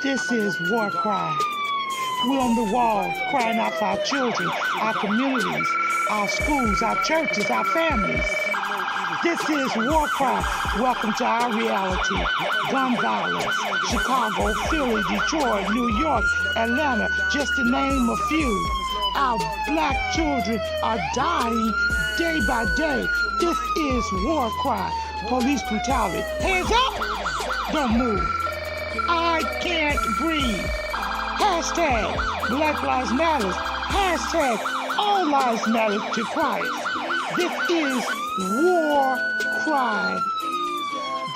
This is War Cry. We're on the wall crying out for our children, our communities, our schools, our churches, our families. This is War Cry. Welcome to our reality. Gun violence, Chicago, Philly, Detroit, New York, Atlanta, just to name a few. Our black children are dying day by day. This is War Cry. Police brutality. Hands up! Don't move. I can't breathe. Hashtag Black Lives Matter. Hashtag All Lives Matter to Christ. This is War Cry.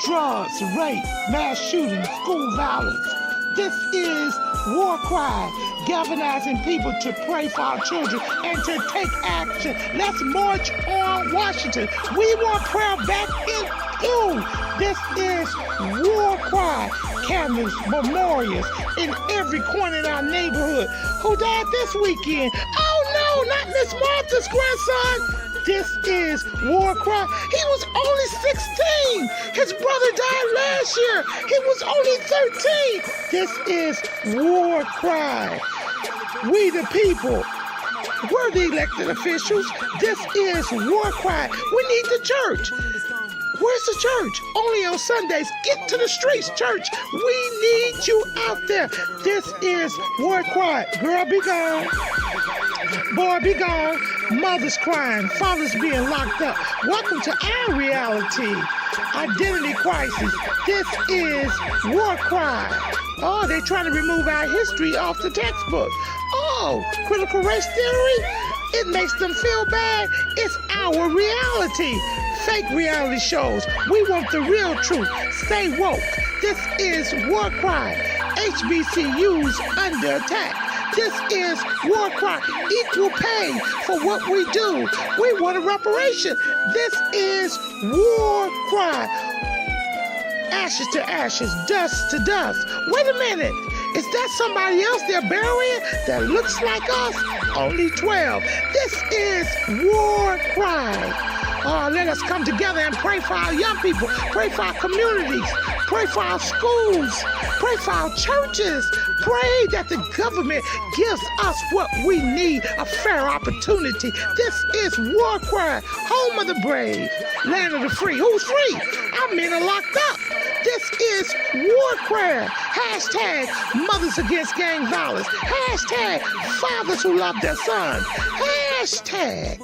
Drugs, rape, mass shooting, school violence. This is War Cry. Galvanizing people to pray for our children and to take action. Let's march on Washington. We want prayer back in you. This is War Cry. Cameras, memorials in every corner in our neighborhood. Who died this weekend? Oh no, not Miss Martha's grandson. This is War Cry. He was only 16. His brother died last year. He was only 13. This is War Cry. We the people. We're the elected officials. This is War Cry. We need the church. Where's the church? Only on Sundays. Get to the streets, church. We need you out there. This is War Cry. Girl, be gone. Boy, be gone. Mothers crying. Fathers being locked up. Welcome to our reality. Identity crisis. This is War Cry. Oh, they're trying to remove our history off the textbook. Oh, critical race theory? It makes them feel bad. It's our reality. Fake reality shows. We want the real truth. Stay woke. This is War Cry. HBCUs under attack. This is War Cry. Equal pay for what we do. We want a reparation. This is War Cry. Ashes to ashes, dust to dust. Wait a minute. Is that somebody else they're burying that looks like us? Only 12. This is War Cry. Oh, let us come together and pray for our young people, pray for our communities, pray for our schools, pray for our churches, pray that the government gives us what we need, a fair opportunity. This is War Cry, home of the brave, land of the free. Who's free? Our men are locked up. This is War Cry. Hashtag mothers against gang violence. Hashtag fathers who love their sons. Hashtag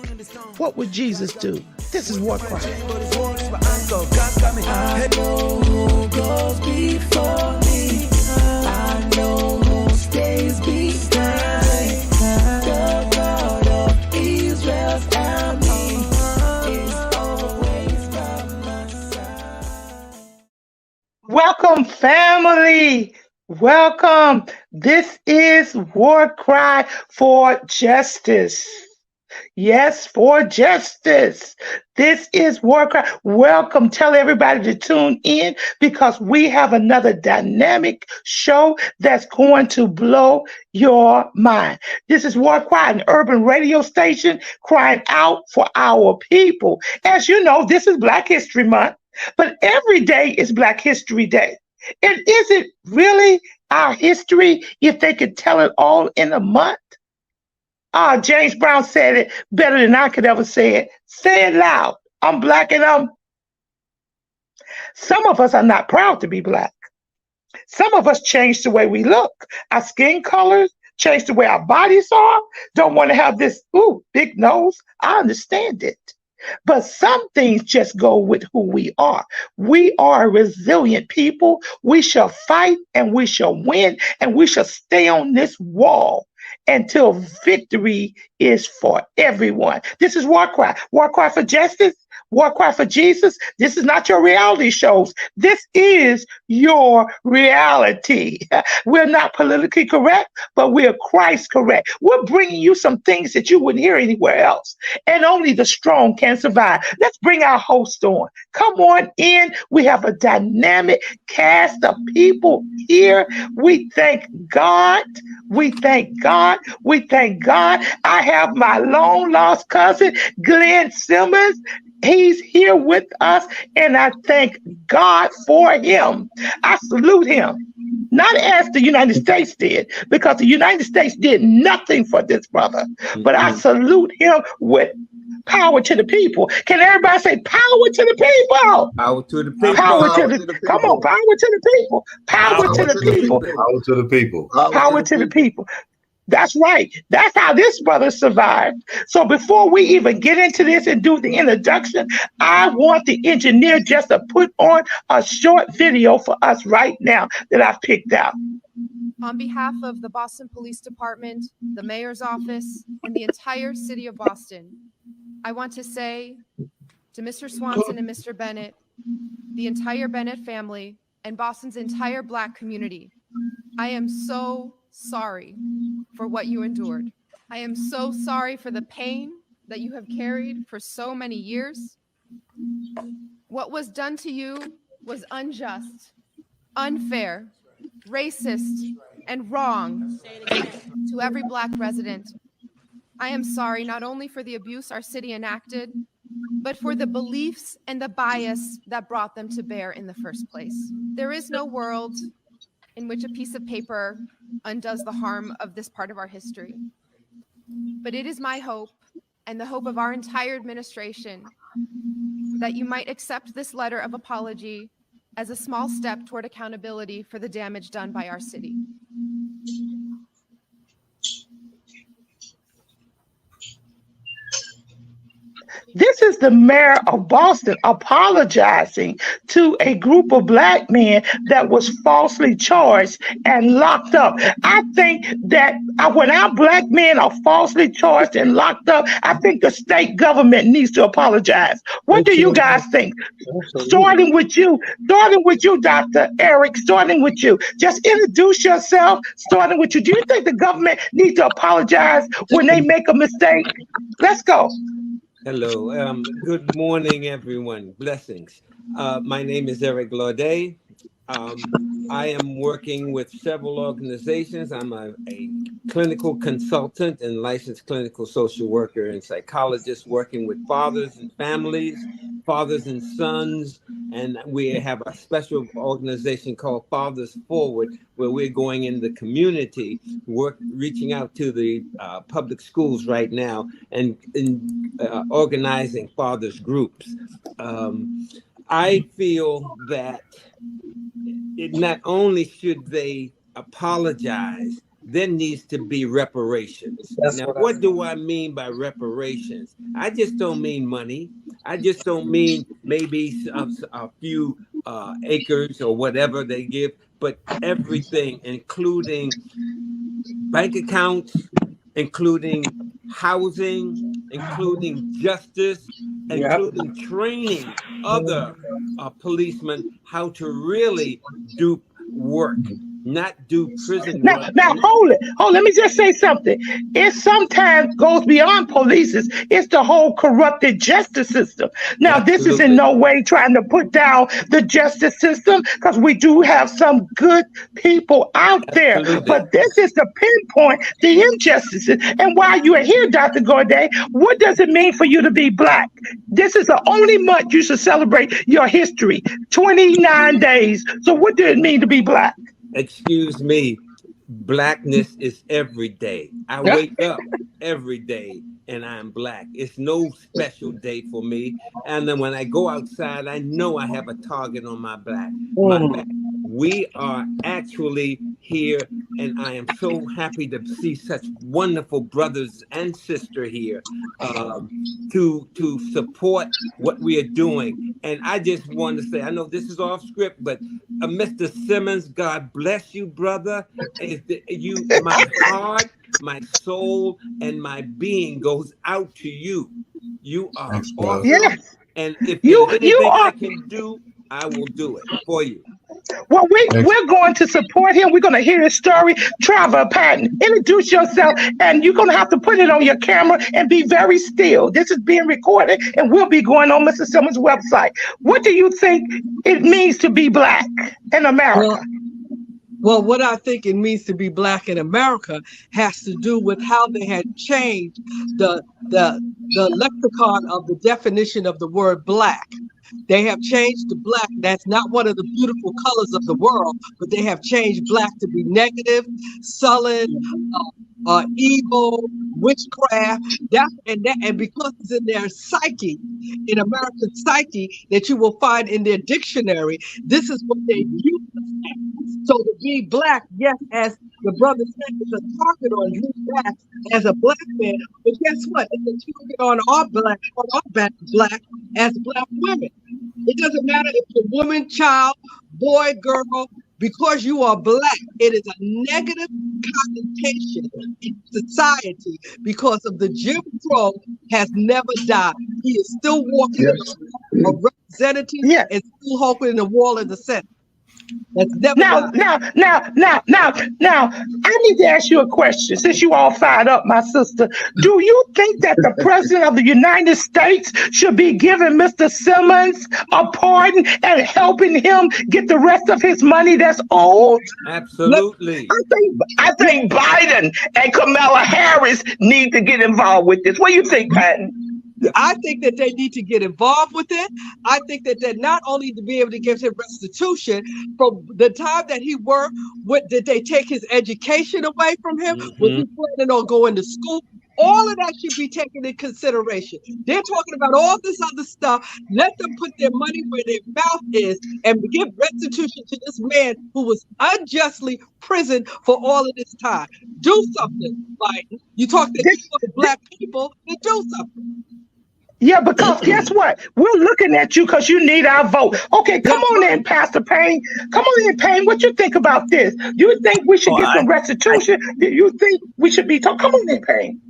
what would Jesus do? This is War Cry. I know who goes before me. I know who stays behind. The God of Israel's army is always by my side. Welcome, family. Welcome. This is War Cry for justice. Yes, for justice. This is War Cry. Welcome. Tell everybody to tune in because we have another dynamic show that's going to blow your mind. This is War Cry, an urban radio station crying out for our people. As you know, this is Black History Month, but every day is Black History Day. And is it really our history if they could tell it all in a month? James Brown said it better than I could ever say it. Say it loud. I'm black and some of us are not proud to be black. Some of us changed the way we look. Our skin colors changed the way our bodies are. Don't want to have this, big nose. I understand it. But some things just go with who we are. We are a resilient people. We shall fight and we shall win and we shall stay on this wall until victory is for everyone. This is War Cry. War Cry for justice. War Cry for Jesus. This is not your reality shows. This is your reality. We're not politically correct, but we're Christ correct. We're bringing you some things that you wouldn't hear anywhere else. And only the strong can survive. Let's bring our host on. Come on in. We have a dynamic cast of people here. We thank God. We thank God. We thank God. I have my long lost cousin, Glenn Simmons. He's here with us, and I thank God for him. I salute him. not as the United States did, because the United States did nothing for this brother. But I salute him with power to the people. Can everybody say power to the people? Power to the people. Power to the come on, power to the people. Power to the people. Power to the people. Power to the people. That's right. That's how this brother survived. So before we even get into this and do the introduction, I want the engineer just to put on a short video for us right now that I've picked out. On behalf of the Boston Police Department, the Mayor's Office, and the entire city of Boston, I want to say to Mr. Swanson and Mr. Bennett, the entire Bennett family, and Boston's entire Black community, I am so sorry for what you endured. I am so sorry for the pain that you have carried for so many years. What was done to you was unjust, unfair, racist, and wrong to every Black resident. I am sorry not only for the abuse our city enacted, but for the beliefs and the bias that brought them to bear in the first place. There is no world in which a piece of paper undoes the harm of this part of our history. But it is my hope, and the hope of our entire administration, that you might accept this letter of apology as a small step toward accountability for the damage done by our city. This is the mayor of Boston apologizing to a group of Black men that was falsely charged and locked up. I think that when our Black men are falsely charged and locked up, I think the state government needs to apologize. What do you guys think? Starting with you, Dr. Eric, starting with you. Just introduce yourself, starting with you. Do you think the government needs to apologize when they make a mistake? Let's go. Hello. Good morning, everyone. Blessings. My name is Eric Laudet. I am working with several organizations. I'm a clinical consultant and licensed clinical social worker and psychologist working with fathers and families, fathers and sons. And we have a special organization called Fathers Forward, where we're going in the community, reaching out to the public schools right now and organizing fathers groups. I feel that it not only should they apologize, there needs to be reparations. Now, what do I mean by reparations? I just don't mean money. I just don't mean maybe a few acres or whatever they give, but everything, including bank accounts, including housing, including justice, including training other policemen how to really do work, not do prison work. Now hold it. Let me just say something. It sometimes goes beyond police. It's the whole corrupted justice system. Now, This is in no way trying to put down the justice system, because we do have some good people out there. Absolutely. But this is to pinpoint the injustices. And while you are here, Dr. Gourdet, what does it mean for you to be Black? This is the only month you should celebrate your history, 29 days. So what does it mean to be Black? Excuse me, Blackness is every day. I wake up every day and I'm Black. It's no special day for me. And then when I go outside, I know I have a target on my back. We are actually here, and I am so happy to see such wonderful brothers and sisters here to support what we are doing. And I just want to say, I know this is off script, but Mr. Simmons, God bless you, brother. My heart, my soul, and my being goes out to you. You are awesome. Yes. And if there's anything I can do, I will do it for you. Well, we're going to support him. We're going to hear his story. Trevor Patton, introduce yourself, and you're going to have to put it on your camera and be very still. This is being recorded, and we'll be going on Mr. Simmons' website. What do you think it means to be Black in America? Well, what I think it means to be Black in America has to do with how they had changed the lexicon of the definition of the word Black. They have changed the black. That's not one of the beautiful colors of the world, but they have changed black to be negative, sullen, evil, witchcraft. And because it's in their psyche, in American psyche, that you will find in their dictionary, this is what they use. So to be black, yes, as the brother said, is a target on you back as a black man. But guess what? It's a target on our back black as black women. It doesn't matter if you're woman, child, boy, girl, because you are black, it is a negative connotation in society because of the Jim Crow has never died. He is still walking a representative and still hoping the wall in the center. Now, I need to ask you a question. Since you all fired up, my sister, do you think that the President of the United States should be giving Mr. Simmons a pardon and helping him get the rest of his money that's owed? Absolutely. I think Biden and Kamala Harris need to get involved with this. What do you think, Patton? I think that they need to get involved with it. I think that they not only to be able to give him restitution from the time that he worked, did they take his education away from him? Was he planning on going to school? All of that should be taken into consideration. They're talking about all this other stuff. Let them put their money where their mouth is and give restitution to this man who was unjustly imprisoned for all of this time. Do something, Biden. You talk to black people, then do something. Yeah, because guess what? We're looking at you because you need our vote. Okay, come on in, Pastor Payne. Come on in, Payne. What you think about this? Do you think we should get some restitution? Do you think we should be talking? Come on in, Payne.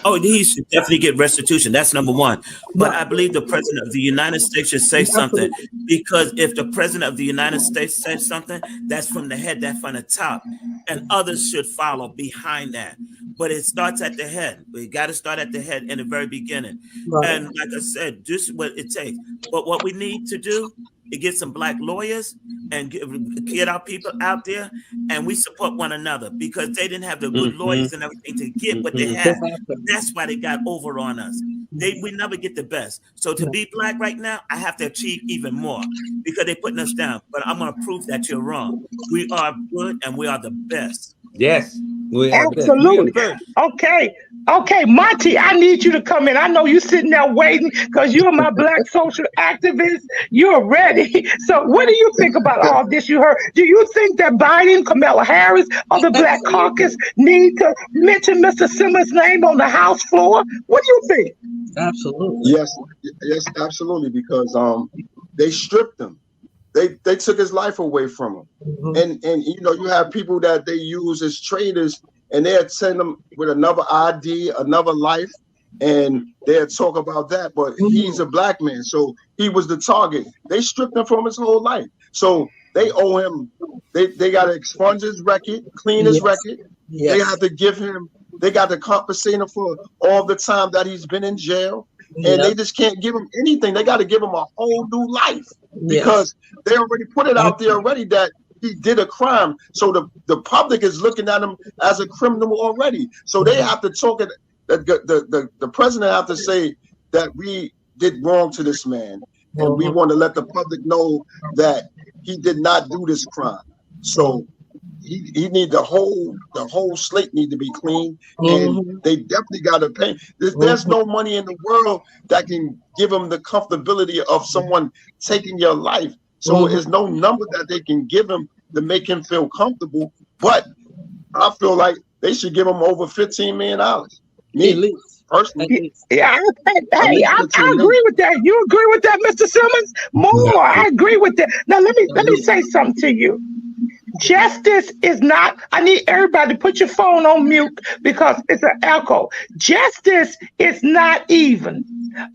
Oh, he should definitely get restitution. That's number one. But I believe the President of the United States should say something, because if the President of the United States says something, that's from the head, that's from the top, and others should follow behind that. But it starts at the head. We got to start at the head in the very beginning. Right. And like I said, just what it takes. But what we need to do is get some black lawyers and get our people out there, and we support one another, because they didn't have the good lawyers and everything to get what they had. That's why they got over on us. We never get the best. So to be black right now, I have to achieve even more, because they're putting us down. But I'm going to prove that you're wrong. We are good and we are the best. Yes. Absolutely. Okay, Monty, I need you to come in. I know you're sitting there waiting because you're my black social activist. You're ready. So what do you think about all this you heard? Do you think that Biden, Kamala Harris, or the Black Caucus need to mention Mr. Simmons' name on the House floor? What do you think? Absolutely. Yes, absolutely, because they stripped him. They took his life away from him. And you know, you have people that they use as traitors, and they'd send them with another ID, another life, and they'd talk about that. But he's a black man, so he was the target. They stripped him from his whole life. So they owe him, they got to expunge his record, clean his record. They have to give him, they got to compensate him for all the time that he's been in jail. And they just can't give him anything. They got to give him a whole new life, because they already put it out there already that he did a crime. So the public is looking at him as a criminal already. So they have to talk it. The president have to say that we did wrong to this man, and we want to let the public know that he did not do this crime. So he need the whole slate need to be clean, and they definitely got to pay. There's no money in the world that can give them the comfortability of someone taking your life. So there's no number that they can give him to make him feel comfortable. But I feel like they should give him over $15 million. Me personally. Yeah, I agree with that. You agree with that, Mr. Simmons? More, I agree with that. Now let me say something to you. Justice is not, I need everybody to put your phone on mute because it's an echo. Justice is not even.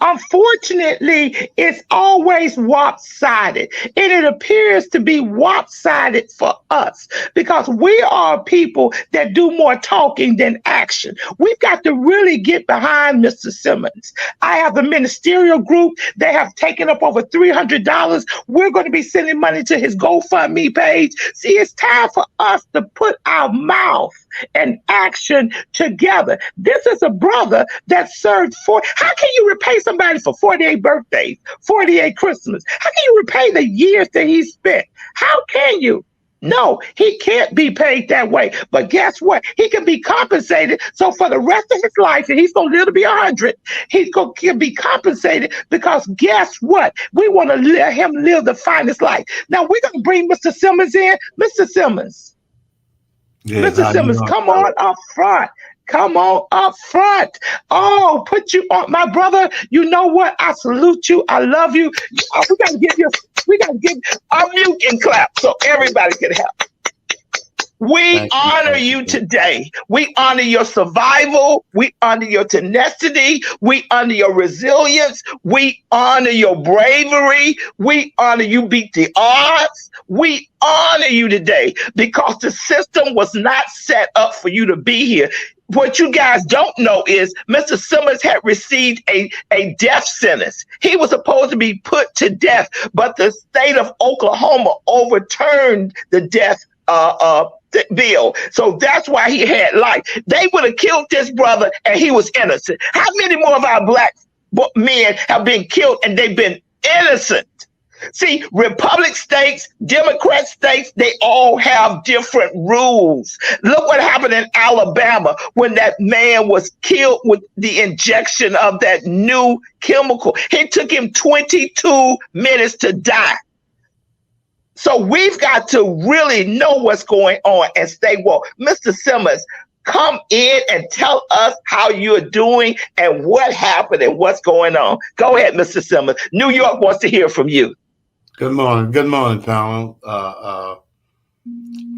Unfortunately, it's always lopsided, and it appears to be lopsided for us because we are people that do more talking than action. We've got to really get behind Mr. Simmons. I have a ministerial group. They have taken up over $300. We're going to be sending money to his GoFundMe page. See, it's time for us to put our mouth and action together. This is a brother that served for. How can you repay repay somebody for 48 birthdays, 48 Christmas? How can you repay the years that he spent? How can you? No, he can't be paid that way. But guess what? He can be compensated. So for the rest of his life, and he's going to live to be 100, he's going to be compensated because guess what? We want to let him live the finest life. Now we're going to bring Mr. Simmons in. Mr. Simmons. Yes, Mr. Simmons, come on up front. Come on up front. Oh, put you on, my brother. You know what? I salute you. I love you. We got to give you. We got to give a mute and clap so everybody can help. We honor you today. We honor your survival. We honor your tenacity. We honor your resilience. We honor your bravery. We honor you beat the odds. We honor you today because the system was not set up for you to be here. What you guys don't know is Mr. Simmons had received a death sentence. He was supposed to be put to death, but the state of Oklahoma overturned the death bill. So that's why he had life. They would have killed this brother and he was innocent. How many more of our black men have been killed and they've been innocent? See, Republic states, Democrat states, they all have different rules. Look what happened in Alabama when that man was killed with the injection of that new chemical. It took him 22 minutes to die. So we've got to really know what's going on and stay woke. Mr. Simmons, come in and tell us how you're doing and what happened and what's going on. Go ahead, Mr. Simmons. New York wants to hear from you. Good morning. Good morning, panel.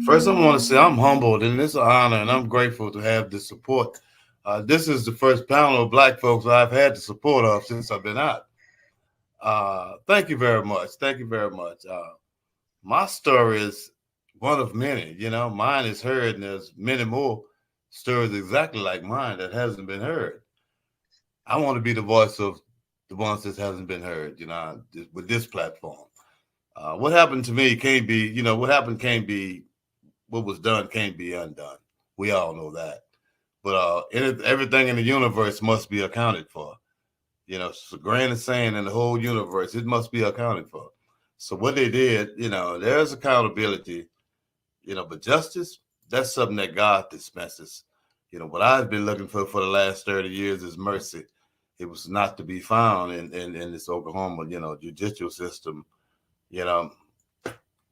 First, I want to say I'm humbled and it's an honor and I'm grateful to have this support. This is the first panel of black folks I've had the support of since I've been out. Thank you very much. Thank you very much. My story is one of many, you know, mine is heard and there's many more stories exactly like mine that hasn't been heard. I want to be the voice of the ones that hasn't been heard, you know, with this platform. What happened to me can't be, you know, what happened can't be, what was done can't be undone. We all know that. But everything in the universe must be accounted for. You know, it's a grain of sand in the whole universe. It must be accounted for. So what they did, you know, there's accountability, you know, but justice, that's something that God dispenses. You know, what I've been looking for the last 30 years is mercy. It was not to be found in this Oklahoma, you know, judicial system. You know,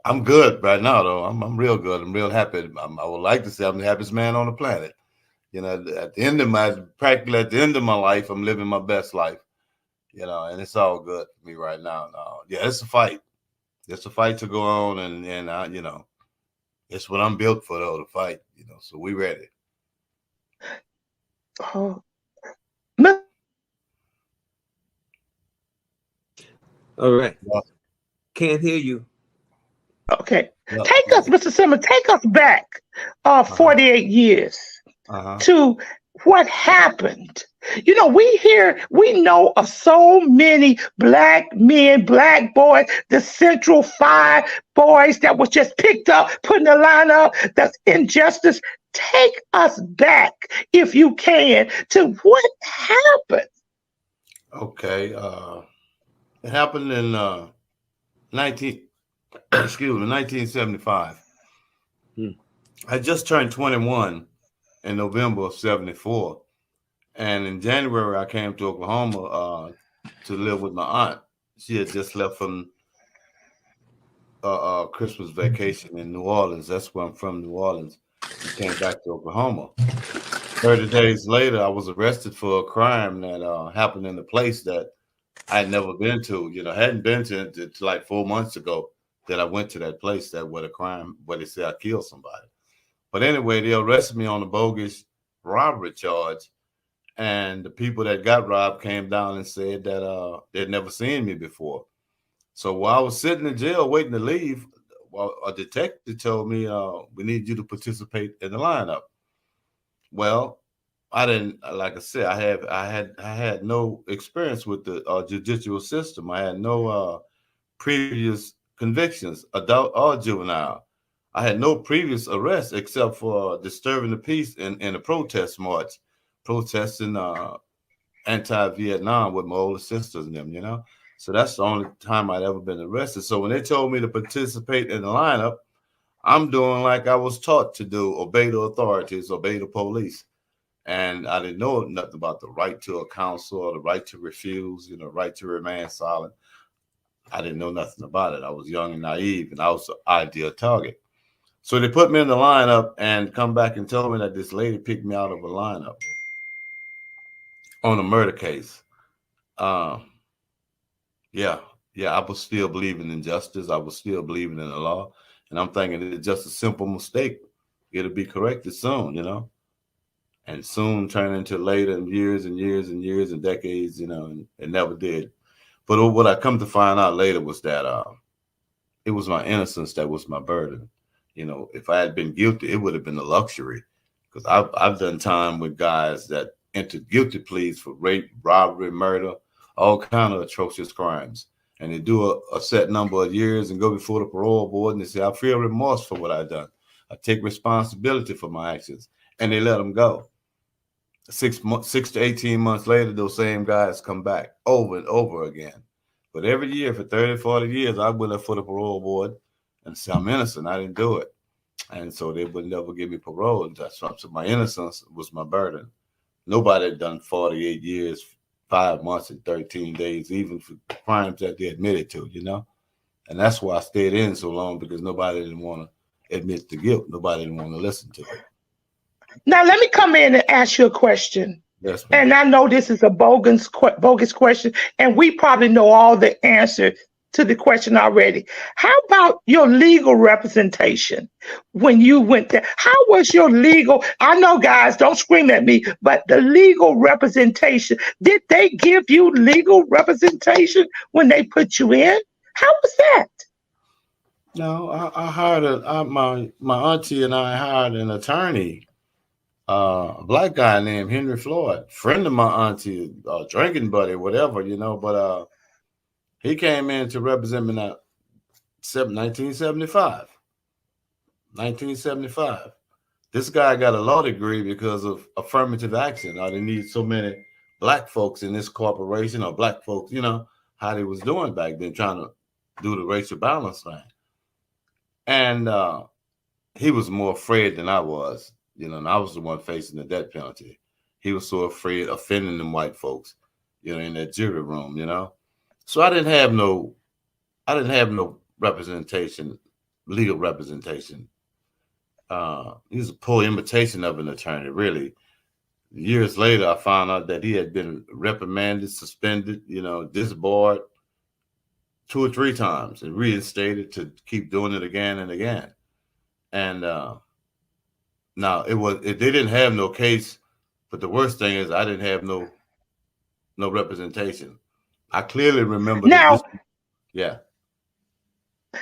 I'm good right now, though. I'm real good. I'm real happy. I would like to say I'm the happiest man on the planet. You know, practically at the end of my life, I'm living my best life. You know, and it's all good for me right now. Yeah, it's a fight. It's a fight to go on, and I, you know, it's what I'm built for, though, to fight. You know, so we ready. Oh. All right. Can't hear you. Okay. Take us, Mr. Simmons, take us back 48 years to what happened. You know, we know of so many black men, black boys, the Central 5 boys that was just picked up, put in the lineup, that's injustice. Take us back, if you can, to what happened. Okay. It happened in 1975. I just turned 21 in November of 74. And in January, I came to Oklahoma to live with my aunt. She had just left from Christmas vacation in New Orleans. That's where I'm from, New Orleans. She came back to Oklahoma. 30 days later, I was arrested for a crime that happened in a place that I had never been to. You know, hadn't been to like 4 months ago that I went to that place where they said I killed somebody. But anyway, they arrested me on a bogus robbery charge. And the people that got robbed came down and said that they'd never seen me before. So while I was sitting in jail waiting to leave, a detective told me, we need you to participate in the lineup. Well, I didn't, like I said, I had no experience with the judicial system. I had no previous convictions, adult or juvenile. I had no previous arrests except for disturbing the peace in a protest march, protesting anti-Vietnam with my older sisters and them, you know. So that's the only time I'd ever been arrested. So when they told me to participate in the lineup, I'm doing like I was taught to do, obey the authorities, obey the police. And I didn't know nothing about the right to a counsel or the right to refuse, you know, right to remain silent. I didn't know nothing about it. I was young and naive, and I was the ideal target. So they put me in the lineup and come back and tell me that this lady picked me out of a lineup on a murder case. Yeah, I was still believing in justice. I was still believing in the law. And I'm thinking it's just a simple mistake. It'll be corrected soon, you know. And soon turn into later and years and years and years and decades, you know, and it never did. But what I come to find out later was that it was my innocence that was my burden. You know, if I had been guilty, it would have been a luxury. Because I've done time with guys that entered guilty pleas for rape, robbery, murder, all kind of atrocious crimes. And they do a set number of years and go before the parole board and they say, I feel remorse for what I've done. I take responsibility for my actions. And they let them go. 6 to 18 months later, those same guys come back over and over again. But every year for 30, 40 years, I went up for the parole board and say, I'm innocent. I didn't do it. And so they would never give me parole. And that's so my innocence was my burden. Nobody had done 48 years, 5 months and 13 days, even for crimes that they admitted to, you know? And that's why I stayed in so long, because nobody didn't want to admit the guilt. Nobody didn't want to listen to it. Now, let me come in and ask you a question. Yes, ma'am. And I know this is a bogus question, and we probably know all the answer to the question already. How about your legal representation when you went there? How was your legal? I know, guys, don't scream at me, but the legal representation, did they give you legal representation when they put you in? How was that? No, I hired my auntie and I hired an attorney, a black guy named Henry Floyd, friend of my auntie, drinking buddy, whatever, you know. But he came in to represent me in 1975. 1975. This guy got a law degree because of affirmative action. They need so many black folks in this corporation, or black folks, you know, how they was doing back then, trying to do the racial balance thing. And he was more afraid than I was, you know, and I was the one facing the death penalty. He was so afraid of offending them white folks, you know, in that jury room, you know. So I didn't have no representation, legal representation. He was a poor imitation of an attorney, really. Years later, I found out that he had been reprimanded, suspended, you know, disbarred 2 or 3 times and reinstated to keep doing it again and again. And now they didn't have no case, but the worst thing is I didn't have no representation. I clearly remember yeah.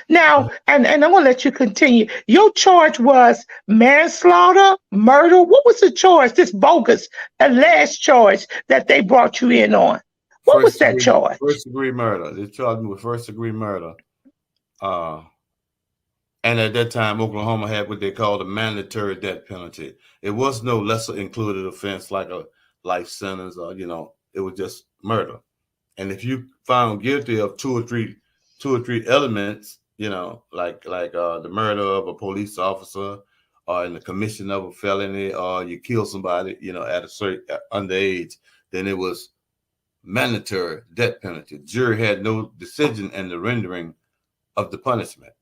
Now, and I'm going to let you continue. Your charge was manslaughter, murder. What was the charge, this bogus alleged charge that they brought you in on? What was that charge? First degree murder. They charged me with first degree murder. And at that time, Oklahoma had what they called a mandatory death penalty. It was no lesser included offense like a life sentence, or, you know, it was just murder. And if you found guilty of two or three elements, you know, like the murder of a police officer, or in the commission of a felony, or you kill somebody, you know, at a certain underage, then it was mandatory death penalty. The jury had no decision in the rendering of the punishment.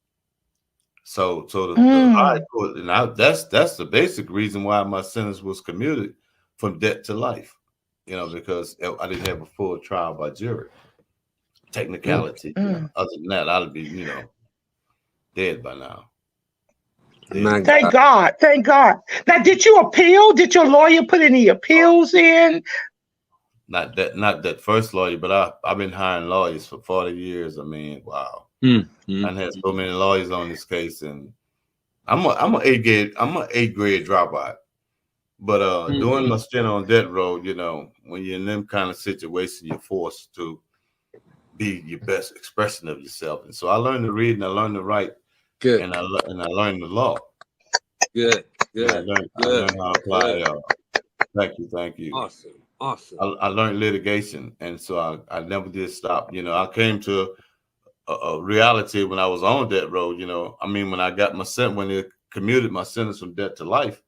So the high court, and that's the basic reason why my sentence was commuted from death to life, you know, because I didn't have a full trial by jury. Technicality. You know, other than that, I'd be, you know, dead by now. Thank God. Thank God. Now, did you appeal? Did your lawyer put any appeals in? Not that first lawyer, but I've been hiring lawyers for 40 years. I mean, wow. I've had so many lawyers on this case, and I'm an 8th grade dropout. But during my stint on death row, you know, when you're in them kind of situations, you're forced to be your best expression of yourself. And so I learned to read and I learned to write. Good. And I learned the law. Good. I learned how to apply. Thank you. Awesome. Awesome. I learned litigation, and so I never did stop. You know, I came to a reality when I was on death row. You know, I mean, when I got my sentence, when they commuted my sentence from death to life,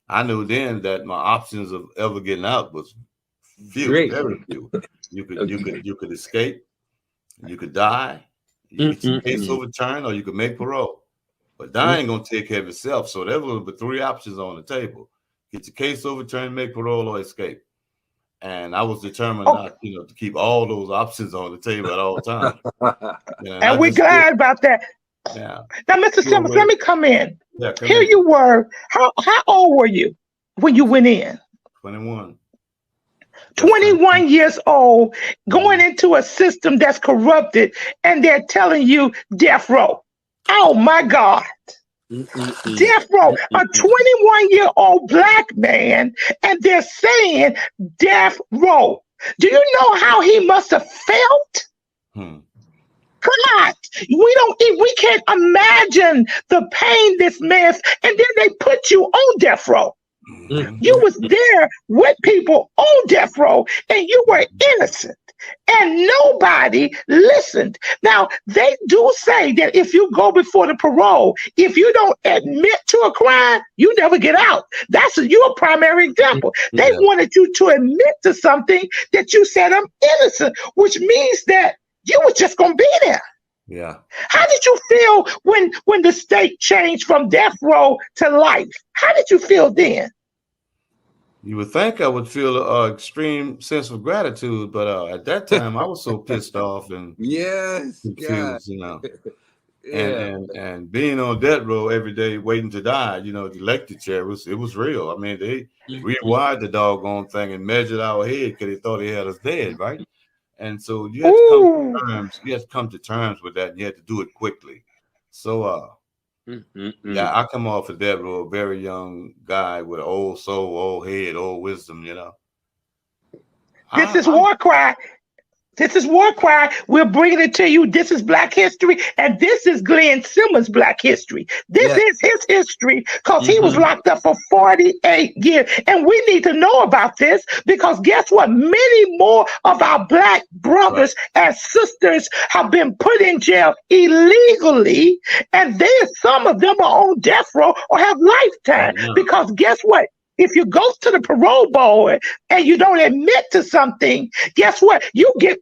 I knew then that my options of ever getting out was few, Great. very few. Okay. You could escape, you could die, you get your case overturned, or you could make parole. But dying gonna take care of itself. So there were the three options on the table: get your case overturned, make parole, or escape. And I was determined not, you know, to keep all those options on the table at all times. And we're glad about that. Yeah. Now, Mr. Simmons, let me come in. Yeah, come Here in. you were. How old were you when you went in? 21. 21 years old, going into a system that's corrupted, and they're telling you death row. Oh my God. Death row. A 21-year-old black man, and they're saying death row. Do you know how he must have felt? God, we can't imagine the pain this man, and then they put you on death row. You was there with people on death row, and you were innocent, and nobody listened. Now, they do say that if you go before the parole, if you don't admit to a crime, you never get out. That's your primary example. They wanted you to admit to something that you said, I'm innocent, which means that you were just going to be there. Yeah. How did you feel when the state changed from death row to life? How did you feel then? You would think I would feel an extreme sense of gratitude, but at that time I was so pissed off and confused, you know. And being on death row every day waiting to die, you know, the electric chair it was real. I mean, they rewired the doggone thing and measured our head because they thought they had us dead, right? And so you had to come to terms. You had to come to terms with that, and you had to do it quickly. So, yeah, I come off of that row, a very young guy with an old soul, old head, old wisdom. You know, this is war cry. This is war cry. We're bringing it to you. This is Black history, and this is Glenn Simmons' Black history. This is his history because he was locked up for 48 years. And we need to know about this because guess what? Many more of our Black brothers and sisters have been put in jail illegally, and some of them are on death row or have lifetime. Because guess what? If you go to the parole board and you don't admit to something, guess what? You get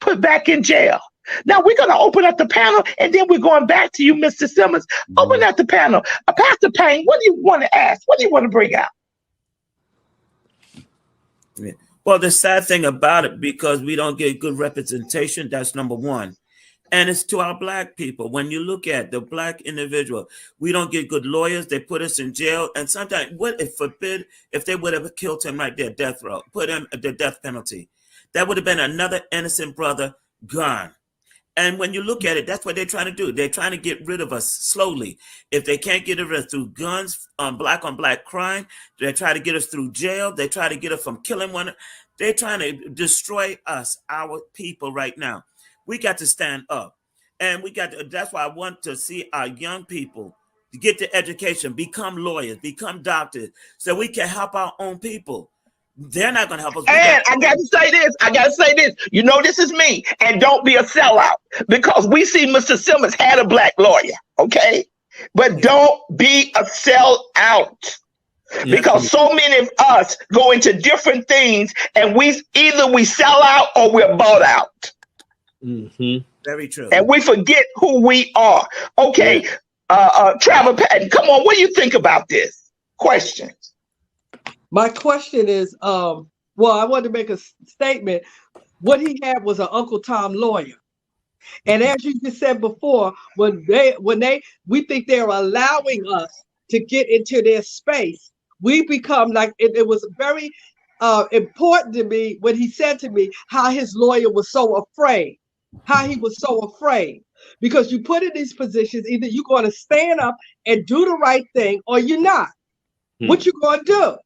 put back in jail. Now we're going to open up the panel, and then we're going back to you, Mr. Simmons. Open up the panel. Pastor Payne, what do you want to ask? What do you want to bring out? Well, the sad thing about it, because we don't get good representation, that's number one. And it's to our Black people. When you look at the Black individual, we don't get good lawyers. They put us in jail. And sometimes, what if forbid if they would have killed him right there, death row, put him the death penalty, that would have been another innocent brother gone. And when you look at it, that's what they're trying to do. They're trying to get rid of us slowly. If they can't get rid of us through guns, on black crime, they try to get us through jail. They try to get us from killing one. They're trying to destroy us, our people right now. We got to stand up, and that's why I want to see our young people get the education, become lawyers, become doctors, so we can help our own people. They're not going to help us. And I got to say this. You know, this is me, and don't be a sellout because we see Mr. Simmons had a Black lawyer, okay? But don't be a sellout. Because so many of us go into different things, and either we sell out or we're bought out. Very true. And we forget who we are. Okay, Travis Patton, come on, what do you think about this? Questions? My question is, well, I wanted to make a statement. What he had was an Uncle Tom lawyer. And as you just said before, when we think they're allowing us to get into their space, we become like, it was very important to me when he said to me how his lawyer was so afraid. How he was so afraid, because you put in these positions, either you're going to stand up and do the right thing or you're not. What you going to do?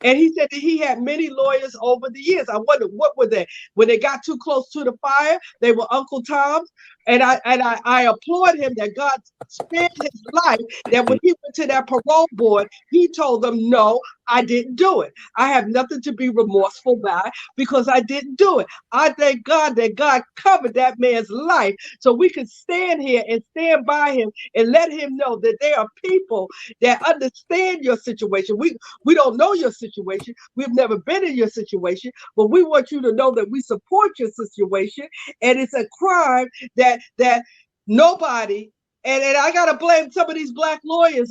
And he said that he had many lawyers over the years. I wonder what were they? When they got too close to the fire, they were Uncle Toms. And I applaud him that God spared his life, that when he went to that parole board, he told them, no, I didn't do it. I have nothing to be remorseful by because I didn't do it. I thank God that God covered that man's life so we can stand here and stand by him and let him know that there are people that understand your situation. We don't know your situation. We've never been in your situation, but we want you to know that we support your situation. And it's a crime that nobody, and I gotta blame some of these black lawyers,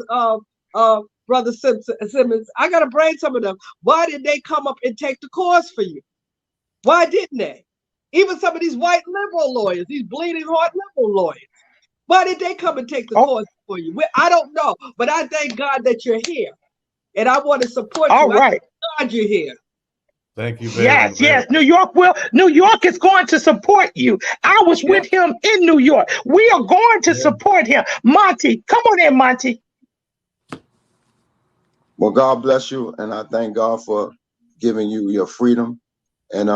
Brother Simmons. I gotta blame some of them. Why did they come up and take the cause for you? Why didn't they? Even some of these white liberal lawyers, these bleeding heart liberal lawyers. Why did they come and take the cause for you? I don't know, but I thank God that you're here, and I want to support you. All right. God, you're here. Thank you very much. Yes. New York is going to support you. I was with him in New York. We are going to support him. Monty, come on in, Monty. Well, God bless you, and I thank God for giving you your freedom. And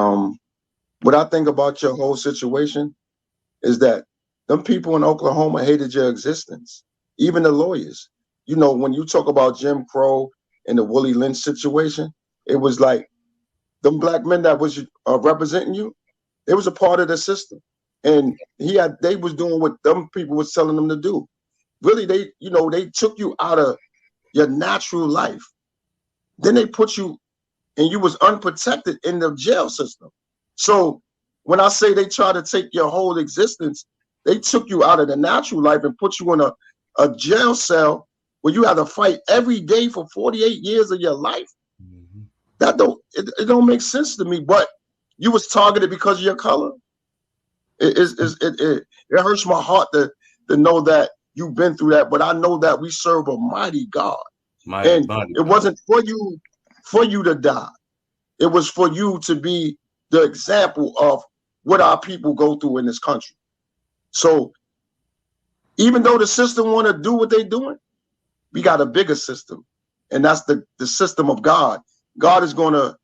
what I think about your whole situation is that them people in Oklahoma hated your existence, even the lawyers. You know, when you talk about Jim Crow and the Willie Lynch situation, it was like them black men that was representing you, they was a part of the system. And they was doing what them people was telling them to do. Really, they took you out of your natural life. Then they put you, and you was unprotected in the jail system. So when I say they try to take your whole existence, they took you out of the natural life and put you in a jail cell where you had to fight every day for 48 years of your life. Mm-hmm. It don't make sense to me. But you was targeted because of your color. It hurts my heart to know that you've been through that. But I know that we serve a mighty God. It wasn't for you to die. It was for you to be the example of what our people go through in this country. So even though the system want to do what they're doing, we got a bigger system, and that's the system of God. God is going to,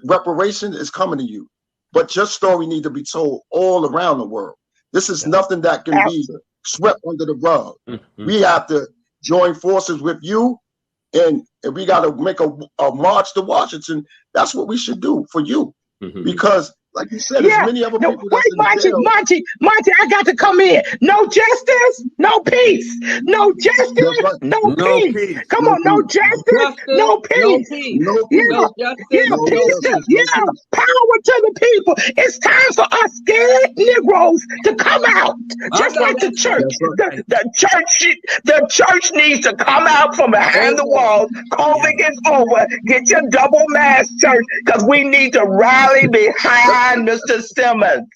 reparation is coming to you, but your story need to be told all around the world. This is nothing that can be swept under the rug. Mm-hmm. We have to join forces with you, and we got to make a march to Washington. That's what we should do for you, because like you said, there's many other people. Wait, Monty, I got to come in. No justice, no peace. No justice, no peace. Come on, no justice, no peace. Power to the people. It's time for us scared Negroes to come out, just like the church. The church needs to come out from behind the walls. COVID is over. Get your double mask, church, because we need to rally behind Mr. Simmons,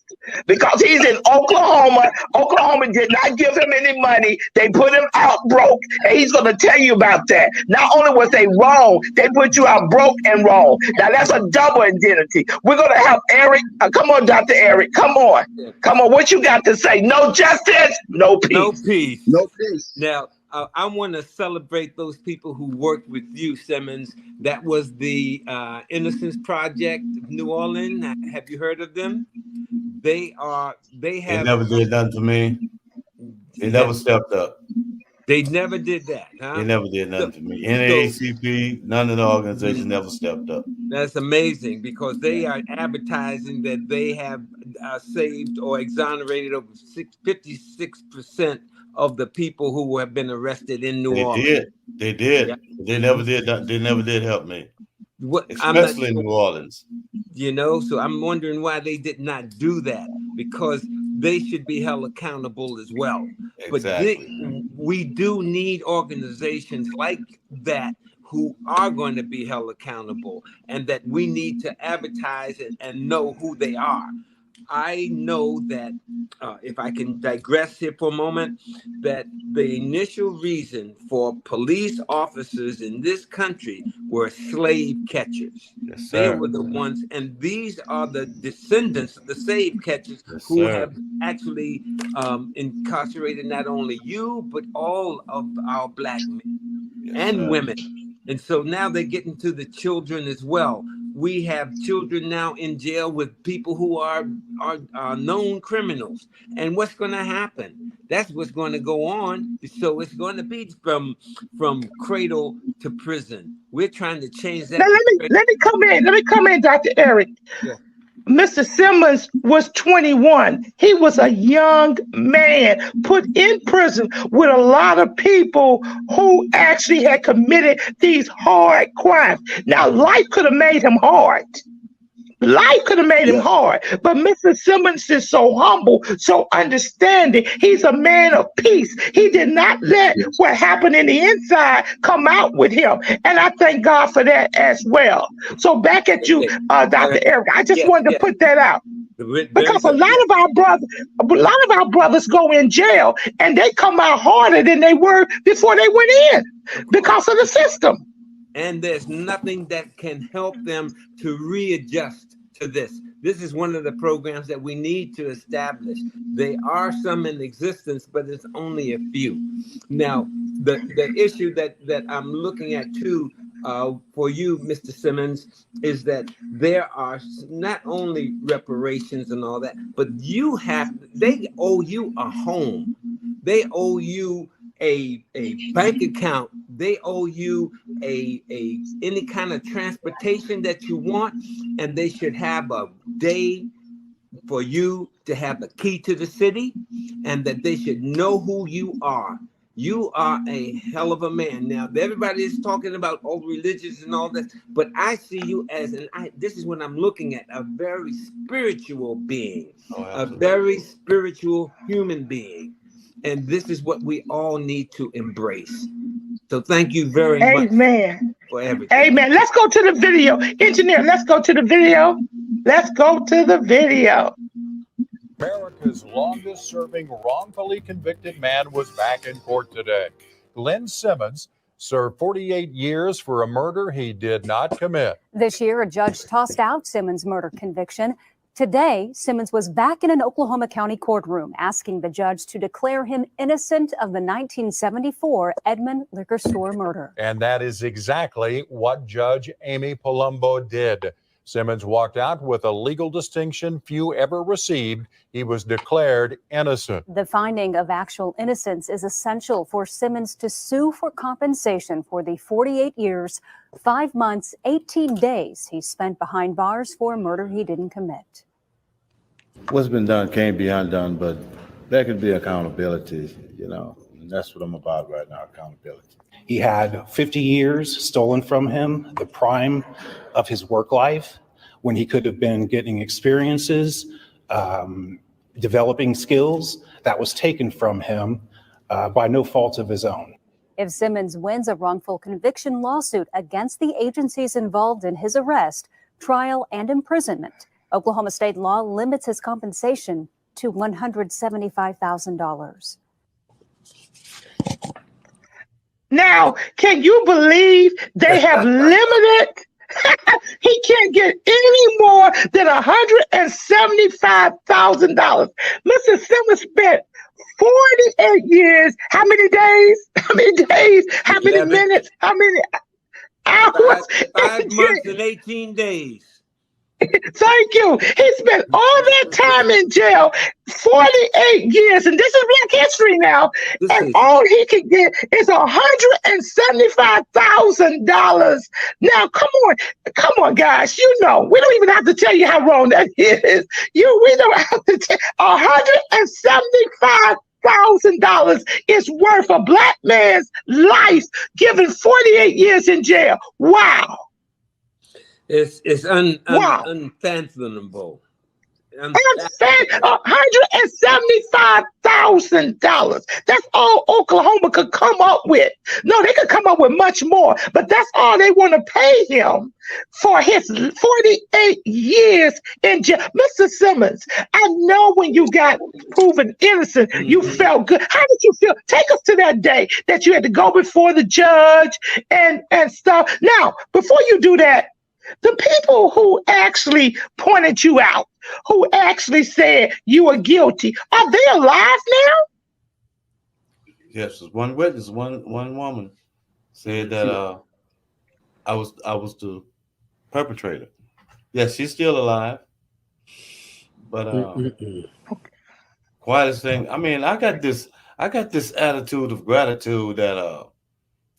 because he's in Oklahoma. Oklahoma did not give him any money. They put him out broke, and he's going to tell you about that. Not only was they wrong, they put you out broke and wrong. Now that's a double identity. We're going to have Eric. Come on, Dr. Eric. Come on. What you got to say? No justice, no peace. No peace. No peace. Now, I want to celebrate those people who worked with you, Simmons. That was the Innocence Project of New Orleans. Have you heard of them? They never did nothing to me. They never stepped up. They never did that, huh? They never did nothing to me. NAACP, none of the organizations never stepped up. That's amazing, because they are advertising that they have saved or exonerated over 56% of the people who have been arrested in New Orleans. They did. Yeah. They never did. They never did help me. Especially in New Orleans. You know, so I'm wondering why they did not do that, because they should be held accountable as well. Exactly. But we do need organizations like that who are going to be held accountable, and that we need to advertise and know who they are. I know that, if I can digress here for a moment, that the initial reason for police officers in this country were slave catchers. Yes, they were the ones, and these are the descendants of the slave catchers who have actually incarcerated not only you, but all of our black men and women. And so now they're getting to the children as well. We have children now in jail with people who are known criminals. And what's going to happen? That's what's going to go on. So it's going to be from cradle to prison. We're trying to change that. Now let me come in. Let me come in, Dr. Eric. Yeah. Mr. Simmons was 21. He was a young man put in prison with a lot of people who actually had committed these hard crimes. Now, life could have made him hard. Life could have made him hard, but Mr. Simmons is so humble, so understanding. He's a man of peace. He did not let what happened in the inside come out with him, and I thank God for that as well. So back at you, Dr. Eric. I just wanted to put that out because a lot of our brothers go in jail and they come out harder than they were before they went in because of the system. And there's nothing that can help them to readjust to this. This is one of the programs that we need to establish. There are some in existence, but it's only a few. Now, the issue that I'm looking at too for you, Mr. Simmons, is that there are not only reparations and all that, but they owe you a home. They owe you a bank account. They owe you any kind of transportation that you want, and they should have a day for you to have the key to the city, and that they should know who you are. You are a hell of a man. Now, everybody is talking about all religious and all this, but I see you as this is what I'm looking at, a very spiritual being, a very spiritual human being. And this is what we all need to embrace. So thank you very much for everything. Amen. Let's go to the video. Engineer, let's go to the video. Let's go to the video. America's longest-serving wrongfully convicted man was back in court today. Glenn Simmons served 48 years for a murder he did not commit. This year, a judge tossed out Simmons' murder conviction. Today, Simmons was back in an Oklahoma County courtroom asking the judge to declare him innocent of the 1974 Edmond liquor store murder. And that is exactly what Judge Amy Palumbo did. Simmons walked out with a legal distinction few ever received. He was declared innocent. The finding of actual innocence is essential for Simmons to sue for compensation for the 48 years, 5 months, 18 days he spent behind bars for a murder he didn't commit. What's been done can't be undone, but there can be accountability, and that's what I'm about right now, accountability. He had 50 years stolen from him, the prime of his work life, when he could have been getting experiences, developing skills. That was taken from him by no fault of his own. If Simmons wins a wrongful conviction lawsuit against the agencies involved in his arrest, trial, and imprisonment, Oklahoma state law limits his compensation to $175,000. Now, can you believe they have limited? He can't get any more than $175,000. Mr. Simmons spent 48 years. How many days? How many days? How many minutes? How many hours? 5 months and 18 days. Thank you. He spent all that time in jail, 48 years, and this is Black history now. And all he can get is $175,000. Now, come on, guys. We don't even have to tell you how wrong that is. We don't have to tell. $175,000 is worth a Black man's life, given 48 years in jail. Wow. It's unfathomable. $175,000. That's all Oklahoma could come up with. No, they could come up with much more, but that's all they want to pay him for his 48 years in jail. Mr. Simmons, I know when you got proven innocent, you felt good. How did you feel? Take us to that day that you had to go before the judge and stuff. Now, before you do that, the people who actually pointed you out, who actually said you were guilty, are they alive now? Yes, one witness, one woman said that I was the perpetrator. Yeah, she's still alive. But quietest thing. I mean, I got this attitude of gratitude that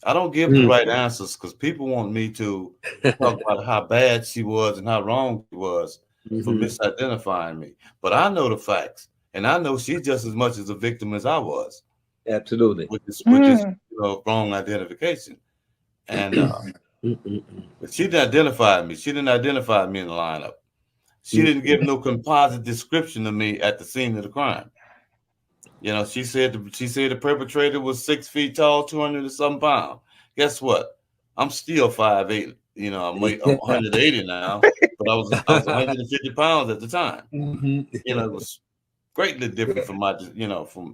I don't give the right answers because people want me to talk about how bad she was and how wrong she was for misidentifying me. But I know the facts, and I know she's just as much as a victim as I was. Absolutely. With this wrong identification. And but she didn't identify me. She didn't identify me in the lineup. She didn't give no composite description of me at the scene of the crime. You know, she said the perpetrator was 6 feet tall, 200 and some pounds. Guess what? I'm still 5'8". You know, I'm 180 now, but I was 150 pounds at the time. You know, it was greatly different from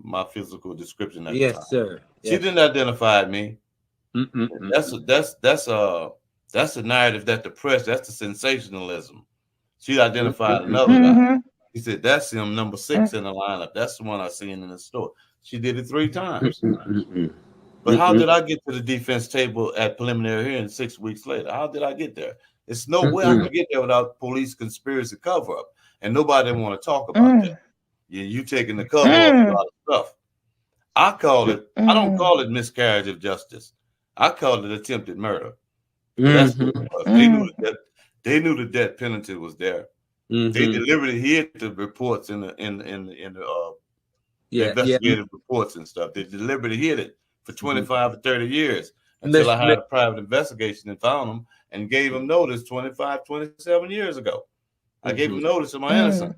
my physical description at the time. Yes, sir. She didn't identify me. That's a narrative that the press. That's the sensationalism. She identified another guy. She said, "That's him, number 6 in the lineup. That's the one I seen in the store." She did it 3 times. But how did I get to the defense table at preliminary hearing 6 weeks later? How did I get there? It's no way I can get there without police conspiracy cover up, and nobody want to talk about that. You taking the cover off a lot of stuff. I call it. I don't call it miscarriage of justice. I call it attempted murder. That's what it was. They knew the death penalty was there. They deliberately hid the reports in the investigative reports and stuff. They deliberately hid it for 25 or 30 years until I had a private investigation and found them and gave them notice 25, 27 years ago. I gave them notice of my innocence.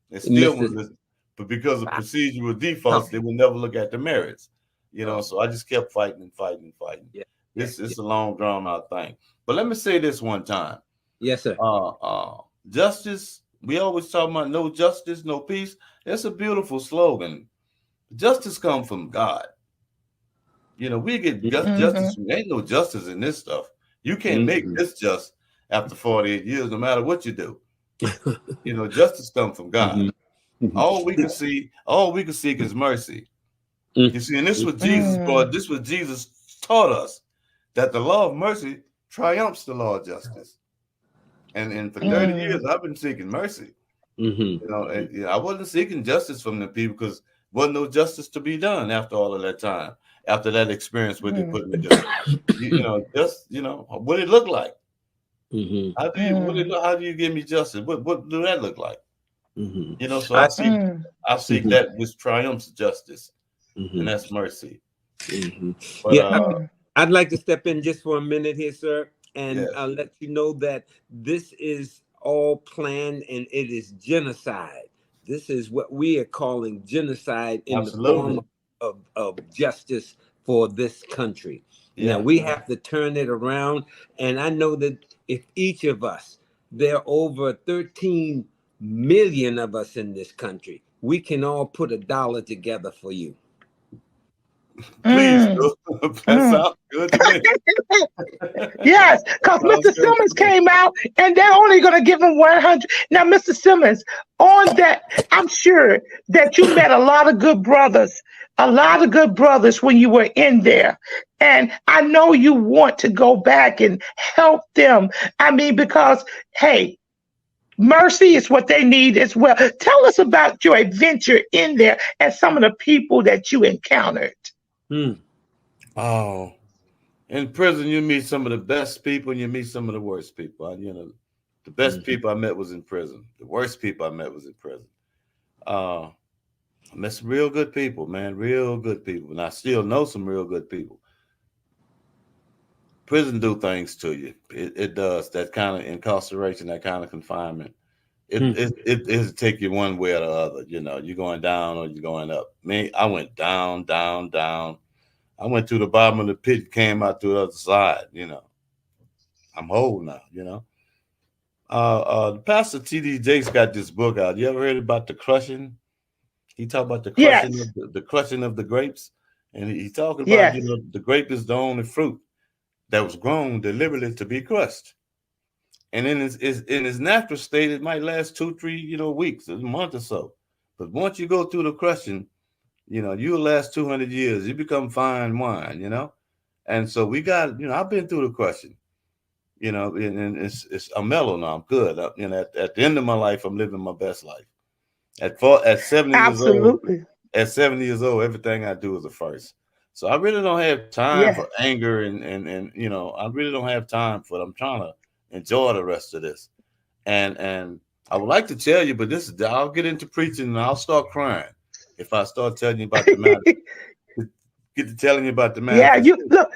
They still wouldn't listen. But because of procedural defaults, they would never look at the merits. You know, so I just kept fighting and fighting and fighting. It's a long drawn out thing. But let me say this one time. Yes, sir. Justice, we always talk about no justice, no peace. It's a beautiful slogan. Justice comes from God. You know, we get justice. Ain't no justice in this stuff. You can't make this just after 48 years, no matter what you do. You know, justice comes from God. All we can seek is mercy. You see, and this is what Jesus brought. This is what Jesus taught us, that the law of mercy triumphs the law of justice. And for 30 years, I've been seeking mercy. You know, and I wasn't seeking justice from the people because wasn't no justice to be done after all of that time, after that experience where they put me there. What it look like. How do you give me justice? What do that look like? You know, so I seek that which triumphs justice, and that's mercy. But, I'd like to step in just for a minute here, sir, and let you know that this is all planned and it is genocide. This is what we are calling genocide in the form of justice for this country. Now we have to turn it around, and I know that if each of us, there are over 13 million of us in this country, we can all put $1 together for you. Please, that sounds good to me. Yes, because Mr. Simmons came out and they're only going to give him 100. Now, Mr. Simmons, on that, I'm sure that you met a lot of good brothers when you were in there. And I know you want to go back and help them. I mean, because, hey, mercy is what they need as well. Tell us about your adventure in there and some of the people that you encountered. Oh, in prison, you meet some of the best people and you meet some of the worst people. The best people I met was in prison. The worst people I met was in prison. I met some real good people, man, real good people. And I still know some real good people. Prison do things to you. It does. That kind of incarceration, that kind of confinement. It take you one way or the other. You know, you're going down or you're going up. Me, I went down, down, down. I went to the bottom of the pit and came out to the other side. You know, I'm whole now. You know, the pastor T.D. Jakes got this book out. You ever heard about the crushing? He talked about the crushing, the crushing of the grapes, and he talking about the grape is the only fruit that was grown deliberately to be crushed. And in its natural state, it might last 2-3 weeks, a month or so. But once you go through the crushing, you'll last 200 years. You become fine wine, And so we got, I've been through the crushing. you know, and I'm mellow now. I'm good. You know, at the end of my life, I'm living my best life. At 70 years old, Absolutely. at 70 years old, everything I do is a first. So I really don't have time Yeah. for anger and you know, I really don't have time for it. I'm trying to enjoy the rest of this. And I would like to tell you, but I'll get into preaching and I'll start crying if I start telling you about the matter. Get to telling you about the Yeah, you manifestation. look.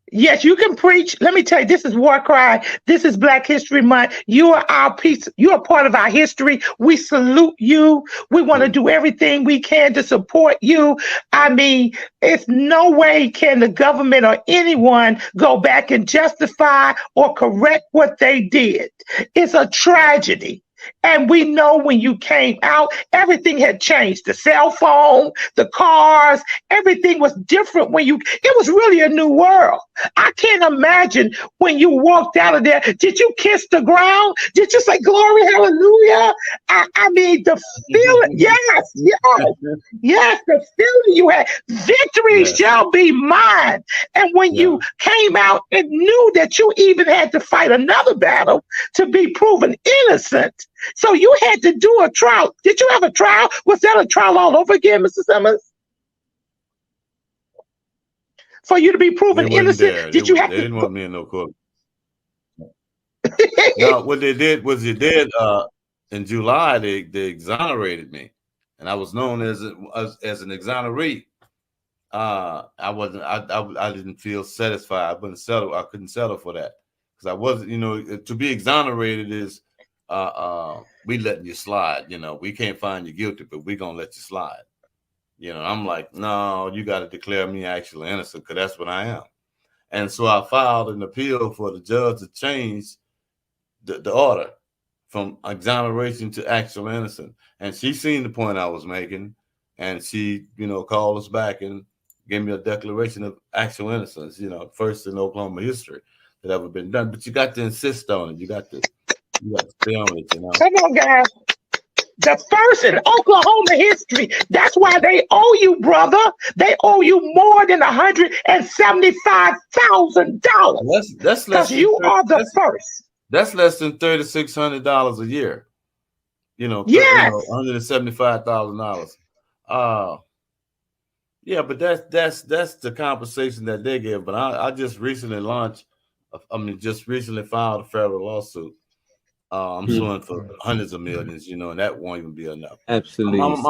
Yes, you can preach. Let me tell you, this is War Cry. This is Black History Month. You are our piece. You are part of our history. We salute you. We want to do everything we can to support you. I mean, it's no way can the government or anyone go back and justify or correct what they did. It's a tragedy. And we know when you came out, everything had changed. The cell phone, the cars, everything was different when it was really a new world. I can't imagine when you walked out of there. Did you kiss the ground? Did you say glory, hallelujah? I mean, the feeling, yes, the feeling you had, victory shall be mine. And when you came out and knew that you even had to fight another battle to be proven innocent, so you had to do a trial. Did you have a trial? Was that a trial all over again, Mr. Simmons? For you to be proven innocent, There. did you have They to? didn't want me in no court. Now, what they did was in July they exonerated me, and I was known as an exoneree. I didn't feel satisfied. I couldn't settle for that because I wasn't, you know, to be exonerated is we letting you slide. You know, we can't find you guilty, but we gonna let you slide. You know, I'm like, no, you got to declare me actually innocent because that's what I am. And so I filed an appeal for the judge to change the order from exoneration to actual innocence. And she seen the point I was making, and she, you know, called us back and gave me a declaration of actual innocence, you know, first in Oklahoma history that ever been done. But you got to insist on it. You got to stay on it, you know. Come on, guys. The first in Oklahoma history. That's why they owe you, brother. They owe you more than $175,000. That's because less you are the first. That's less than $3,600 a year. You know, yes. $175,000. Yeah, but that's the compensation that they give. But I just recently filed a federal lawsuit. I'm suing for hundreds of millions, you know, and that won't even be enough. Absolutely. I'm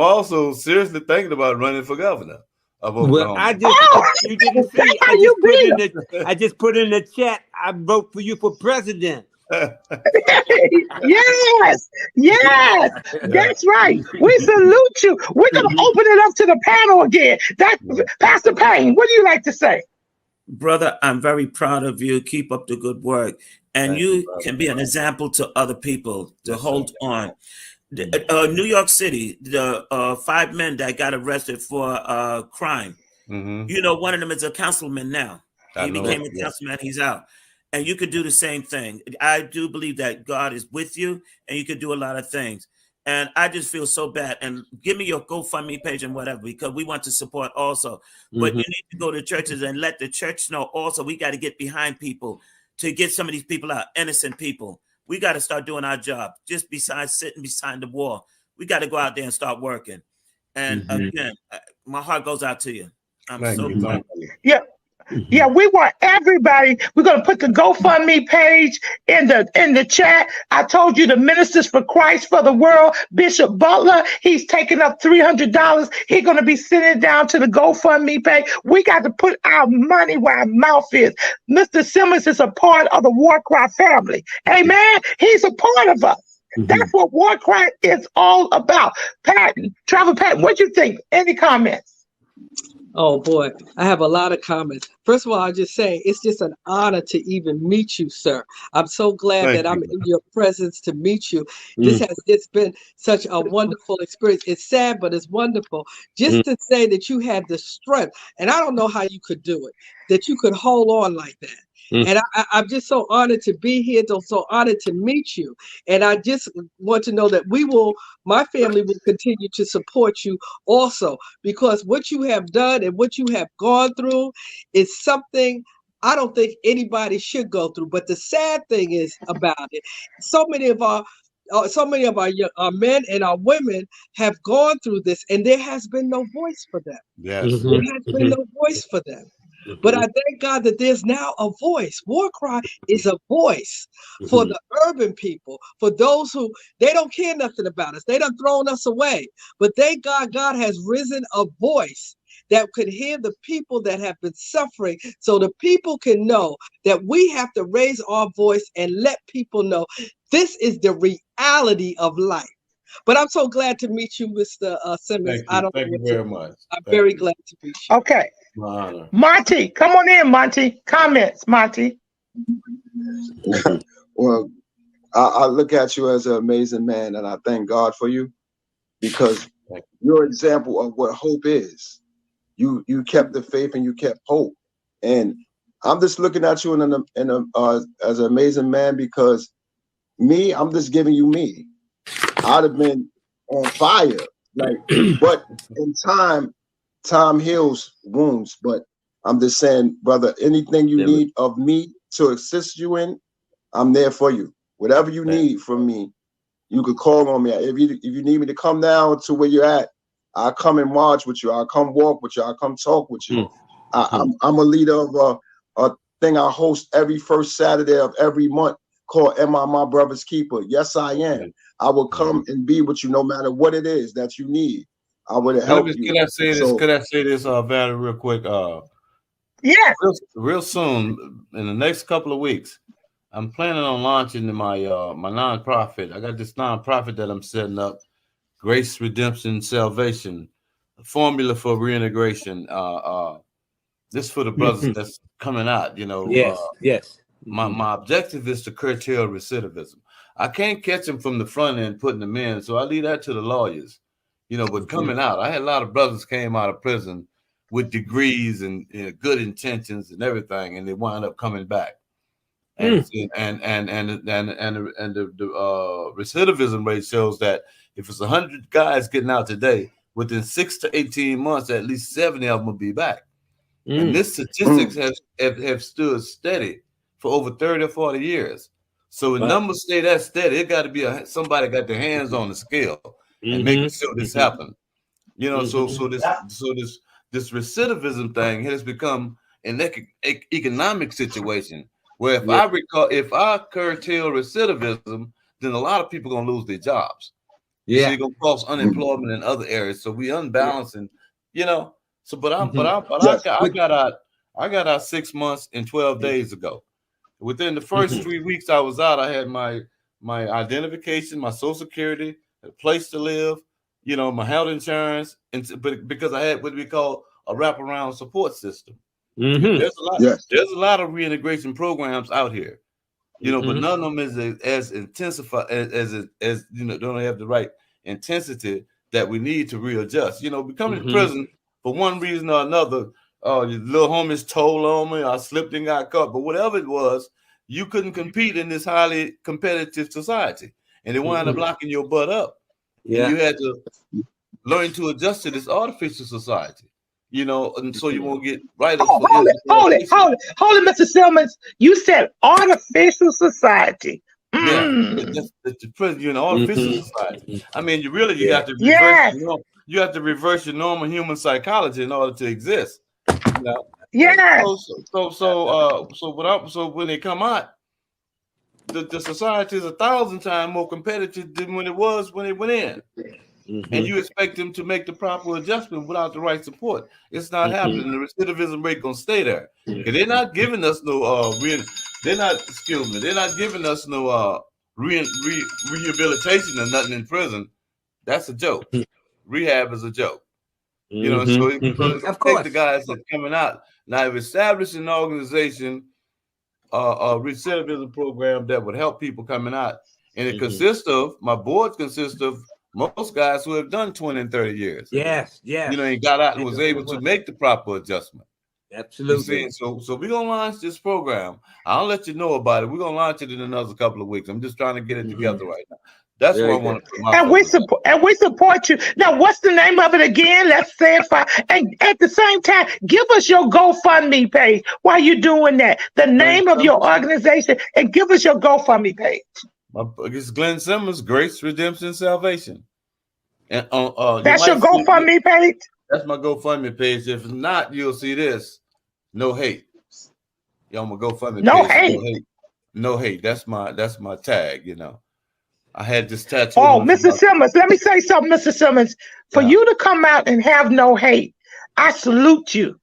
also seriously thinking about running for governor of Oklahoma. Well, you didn't see. I just put in the chat. I vote for you for president. yes, that's right. We salute you. We're gonna open it up to the panel again. Pastor Payne, what do you like to say? Brother, I'm very proud of you. Keep up the good work. And you can be an example to other people to hold on. New York City, the 5 men that got arrested for crime. You know, one of them is a councilman now. He became a councilman. He's out. And you could do the same thing. I do believe that God is with you and you could do a lot of things. And I just feel so bad. And give me your GoFundMe page and whatever, because we want to support also. But you need to go to churches and let the church know also we got to get behind people to get some of these people out, innocent people. We got to start doing our job. Just besides sitting beside the wall, we got to go out there and start working. And again, my heart goes out to you. I'm so proud. Yeah, we want everybody. We're gonna put the GoFundMe page in the chat. I told you the Ministers for Christ for the World, Bishop Butler, he's taking up $300. He's gonna be sending it down to the GoFundMe page. We got to put our money where our mouth is. Mr. Simmons is a part of the War Cry family. Amen. He's a part of us. That's what War Cry is all about. Travel Patton, what you think? Any comments? Oh boy, I have a lot of comments. First of all, I'll just say it's just an honor to even meet you, sir. I'm so glad that I'm in your presence to meet you. It's been such a wonderful experience. It's sad, but it's wonderful. Just to say that you had the strength, and I don't know how you could do it, that you could hold on like that. And I'm just so honored to be here, so honored to meet you. And I just want to know that my family will continue to support you also, because what you have done and what you have gone through is something I don't think anybody should go through. But the sad thing is about it, so many of our men and our women have gone through this, and there has been no voice for them. Yes. There has been no voice for them. But I thank God that there's now a voice. War Cry is a voice for the urban people, for those who they don't care nothing about us. They done thrown us away. But thank God, God has risen a voice that could hear the people that have been suffering, so the people can know that we have to raise our voice and let people know this is the reality of life. But I'm so glad to meet you, Mr. Simmons. Thank you very much. I'm very glad to meet you. Okay. My honor. Monty, come on in, Monty. Comments, Monty. Well, I look at you as an amazing man, and I thank God for you, because you're an example of what hope is. You kept the faith and you kept hope, and I'm just looking at you as an amazing man, because I'm just giving you me. I'd have been on fire, but in time heals wounds. But I'm just saying, brother, anything you need of me to assist you in, I'm there for you. Whatever you need from me, you could call on me. If you need me to come down to where you're at, I'll come and march with you. I'll come walk with you. I'll come talk with you. I'm a leader of a thing I host every first Saturday of every month called Am I My Brother's Keeper? Yes, I am. I will come and be with you no matter what it is that you need. I would help you. Could I say this? Could I say this, Valerie, real quick? Yes. Real soon, in the next couple of weeks, I'm planning on launching my my nonprofit. I got this nonprofit that I'm setting up, Grace Redemption Salvation, a formula for reintegration. This for the brothers that's coming out. Yes. My objective is to curtail recidivism. I can't catch them from the front end putting them in, so I leave that to the lawyers. But coming out, I had a lot of brothers came out of prison with degrees and good intentions and everything, and they wind up coming back. And the recidivism rate shows that if it's 100 guys getting out today, within 6 to 18 months, at least 70 of them will be back. And this statistics have stood steady for over 30 or 40 years. So when numbers stay that steady, it got to be somebody got their hands on the scale and making sure this happens. So this recidivism thing has become an economic situation where if I curtail recidivism, then a lot of people are gonna lose their jobs. So you're gonna cause unemployment in other areas. So we unbalancing, So I got out 6 months and 12 days ago. Within the first 3 weeks I was out, I had my identification, my Social Security, a place to live, my health insurance, but because I had what we call a wraparound support system. There's a lot of reintegration programs out here, but none of them is as intensified as don't have the right intensity that we need to readjust. We come to prison for one reason or another. Your little homies told on me, I slipped and got caught, but whatever it was, you couldn't compete in this highly competitive society, and it wound up locking your butt up. And you had to learn to adjust to this artificial society. And so you won't get writers. Hold it, Mr. Simmons. You said artificial society. Yeah, the prison, artificial society. I mean, you have to reverse. You have to reverse your normal human psychology in order to exist. So when they come out, the society is 1,000 times more competitive than when it was when they went in. And you expect them to make the proper adjustment without the right support. It's not happening. The recidivism rate gonna stay there. Because they're not giving us no they're not giving us no rehabilitation or nothing in prison. That's a joke. Rehab is a joke. So of course, take the guys that are coming out. Now, I've established an organization, a recidivism program that would help people coming out. And it consists of, my board consists of most guys who have done 20 and 30 years. Yes. And got out and was able to make the proper adjustment. Absolutely. So we're going to launch this program. I'll let you know about it. We're going to launch it in another couple of weeks. I'm just trying to get it together right now. That's where I Very want good. to put my And we focus. support you. Now, what's the name of it again? Let's say it. And at the same time, give us your GoFundMe page while you're doing that. The name of your organization, and give us your GoFundMe page. It's Glenn Simmons, Grace, Redemption, Salvation. And That's your GoFundMe page? That's my GoFundMe page. If not, you'll see this. No hate. Yeah, on my GoFundMe No page. hate. No hate. No hate. That's my tag, you know. I had this tattoo. Oh, Mr. Simmons, let me say something, Mr. Simmons. For you to come out and have no hate, I salute you.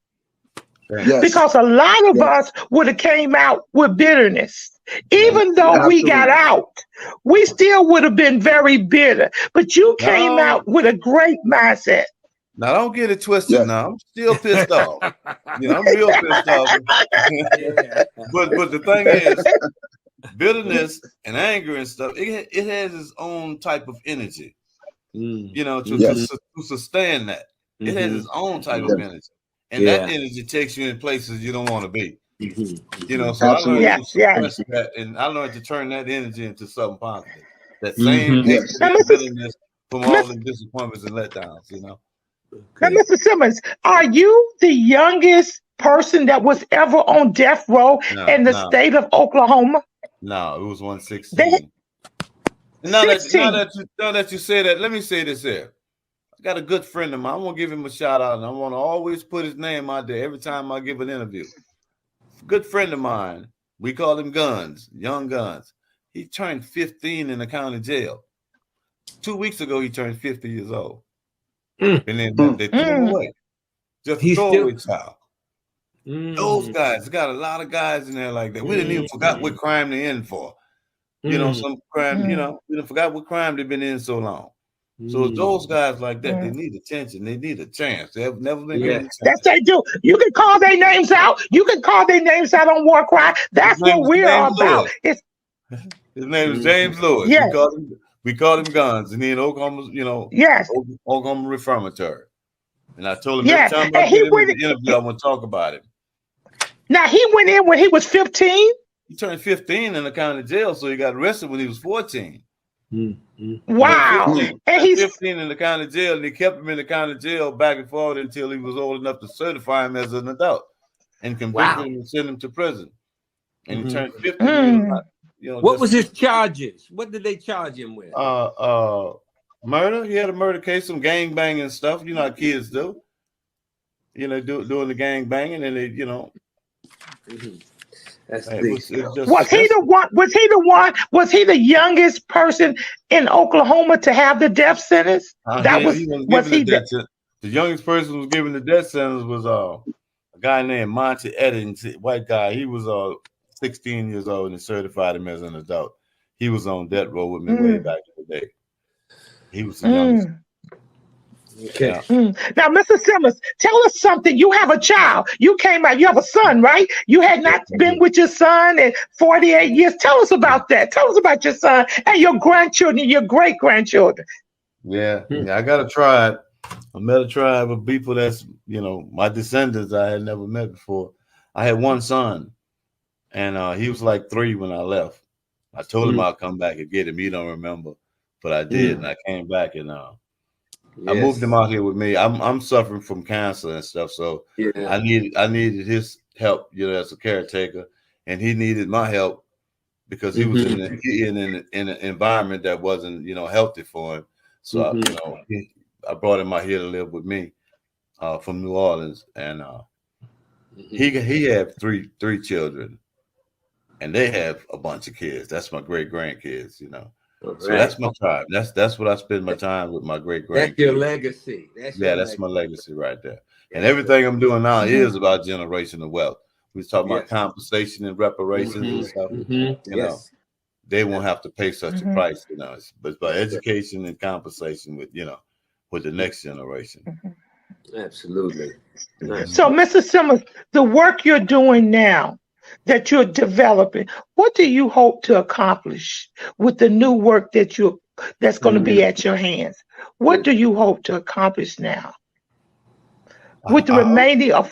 Yes. Because a lot of us would have came out with bitterness. Even though we got out, we still would have been very bitter. But you came out with a great mindset. Now, don't get it twisted. Now, I'm still pissed off. You know, I'm real pissed off. But the thing is, bitterness and anger and stuff, it has its own type of energy. You know, to sustain that. It has its own type of energy. And that energy takes you in places you don't want to be. You know, so I learned to suppress that, and I learned to turn that energy into something positive. That same bitterness from all the disappointments and letdowns, you know. Now, Mr. Simmons, are you the youngest person that was ever on death row in the state of Oklahoma? No, it was 116. Now that you say that, let me say this here. I got a good friend of mine. I want to give him a shout out, and I want to always put his name out there every time I give an interview. Good friend of mine. We call him Guns, Young Guns. He turned 15 in the county jail. 2 weeks ago, he turned 50 years old. And then they threw him away. Just a throwaway child. Those guys, got a lot of guys in there like that. We didn't even forgot what crime they in for. You know, some crime, you know, we didn't forgot what crime they've been in so long. So those guys like that, they need attention. They need a chance. They have never been given a chance. That's they do. You can call their names out. You can call their names out on War Cry. That's what we're about. His name is James Lewis. Yes. We call him Guns, and he in Oklahoma, you know, Oklahoma Reformatory. And I told him every time I get him in the interview, I want to talk about him. Now, he went in when he was 15? He turned 15 in the county jail, so he got arrested when he was 14. Wow. 15, and he's 15 in the county jail, and they kept him in the county jail back and forth until he was old enough to certify him as an adult and convict him and send him to prison. And he turned 15. You know, what was his charges? What did they charge him with? Murder. He had a murder case, some gang banging stuff. You know how kids do. You know, doing the gang banging, and they, you know. Was he the one? Was he the youngest person in Oklahoma to have the death sentence? The youngest person who was given the death sentence was a guy named Monty Eddings, white guy. He was 16 years old and certified him as an adult. He was on death row with me way back in the day. He was the youngest. Okay. Now, Mr. Simmons, tell us something. You have a child. You came out. You have a son, right? You had not been with your son in 48 years. Tell us about that. Tell us about your son and your grandchildren, your great grandchildren. Yeah, I got a tribe. I met a tribe of people that's, you know, my descendants I had never met before. I had one son, and he was like 3 when I left. I told him I'll come back and get him. He don't remember, but I did, and I came back and I moved him out here with me. I'm suffering from cancer and stuff, so I needed his help, you know, as a caretaker, and he needed my help because he was in an environment that wasn't, you know, healthy for him. So I brought him out here to live with me from New Orleans, and he had three children, and they have a bunch of kids. That's my great grandkids, you know. So that's my tribe. That's what I spend my time with, my great grandkids. That's your legacy. That's my legacy right there. And everything I'm doing now is about generational wealth. We talk about compensation and reparations and stuff. You know, they won't have to pay such a price, you know. But it's about education and compensation with, you know, with the next generation. Absolutely. So, Mr. Simmons, the work you're doing now, that you're developing, what do you hope to accomplish with the new work that's going to be at your hands? What do you hope to accomplish now with the remaining of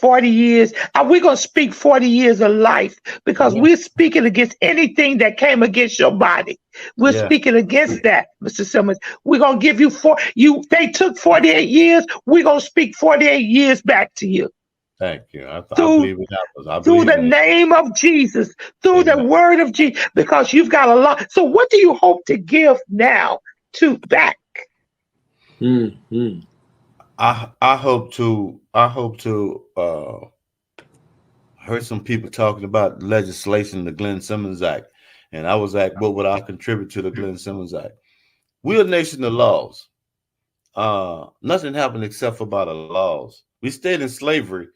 40 years. We're going to speak 40 years of life because we're speaking against anything that came against your body. We're speaking against that, Mr. Simmons. We're going to give you they took 48 years. We're going to speak 48 years back to you. Thank you. I believe it happens. I Through believe the name of Jesus, through the word of Jesus, because you've got a lot. So what do you hope to give now to back? I hope to heard some people talking about legislation, the Glenn Simmons Act, and I was asked, what would I contribute to the Glenn Simmons Act? We're a nation of laws. Nothing happened except for by the laws. We stayed in slavery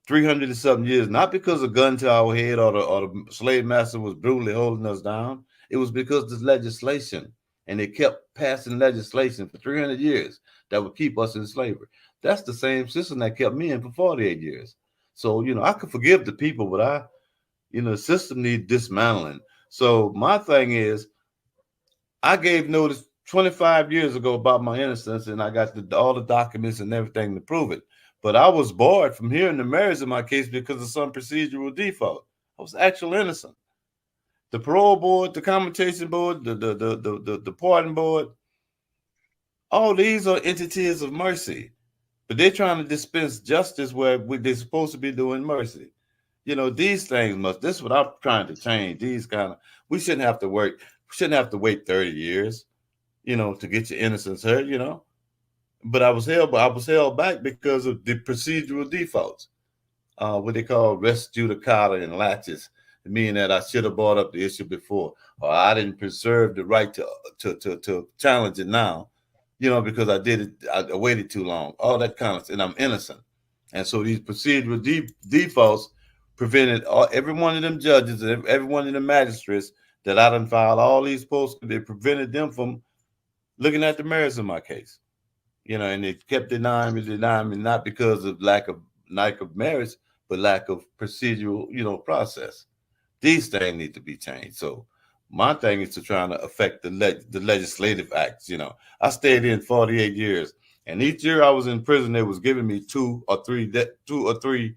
300 and something years, not because a gun to our head or the slave master was brutally holding us down. It was because there's legislation, and they kept passing legislation for 300 years that would keep us in slavery. That's the same system that kept me in for 48 years. So, I could forgive the people, but the system needs dismantling. So my thing is, I gave notice 25 years ago about my innocence, and I got all the documents and everything to prove it. But I was barred from hearing the merits of my case because of some procedural default. I was actually innocent. The parole board, the commutation board, the pardon board, all these are entities of mercy, but they're trying to dispense justice where they're supposed to be doing mercy. These things this is what I'm trying to change. We shouldn't have to work. We shouldn't have to wait 30 years, to get your innocence hurt, But I was held back because of the procedural defaults, what they call res judicata and latches, meaning that I should have brought up the issue before, or I didn't preserve the right to challenge it now, because I waited too long, all that kind of stuff, and I'm innocent. And so these procedural defaults prevented every one of them judges and every one of the magistrates that I done filed all these posts, they prevented them from looking at the merits of my case. And they kept denying me, not because of lack of merits, but lack of procedural, process. These things need to be changed. So my thing is to try to affect the legislative acts. I stayed in 48 years, and each year I was in prison, they was giving me 2 or 3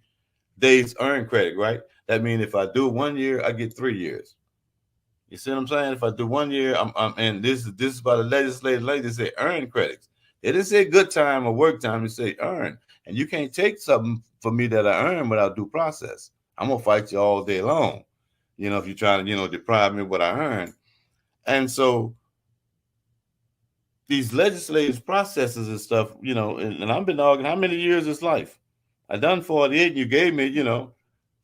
days earned credit, right? That means if I do 1 year, I get 3 years. You see what I'm saying? If I do 1 year, and this is by the legislative lady, they say earned credits. They didn't say good time or work time. They say earn. And you can't take something for me that I earn without due process. I'm going to fight you all day long, if you're trying to, deprive me of what I earn. And so these legislative processes and stuff, and I've been arguing how many years is life? I done 48, and you gave me,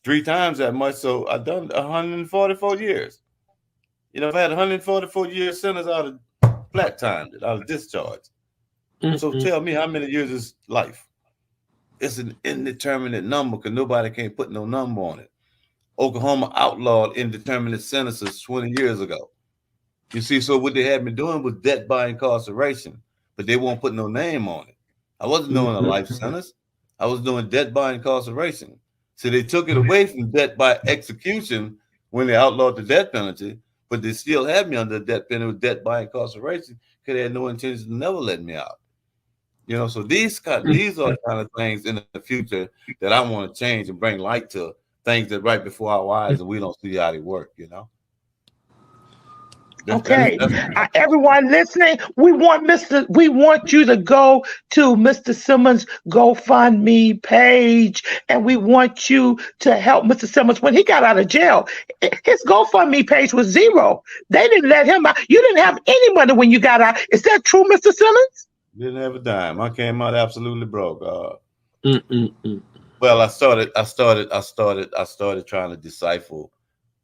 3 times that much. So I done 144 years. I've had 144 years sentence out of flat time, out of discharge. So tell me, how many years is life? It's an indeterminate number because nobody can't put no number on it. Oklahoma outlawed indeterminate sentences 20 years ago. You see, so what they had me doing was death by incarceration, but they won't put no name on it. I wasn't doing a life sentence. I was doing death by incarceration. So they took it away from death by execution when they outlawed the death penalty, but they still had me under the death penalty with death by incarceration because they had no intention to never let me out. So these are kind of things in the future that I want to change and bring light to, things that right before our eyes and we don't see how they work, Okay, everyone listening, we want you to go to Mr. Simmons' GoFundMe page, and we want you to help Mr. Simmons. When he got out of jail, his GoFundMe page was 0. They didn't let him out. You didn't have any money when you got out. Is that true, Mr. Simmons? Didn't have a dime. I came out absolutely broke. Well, I started trying to decipher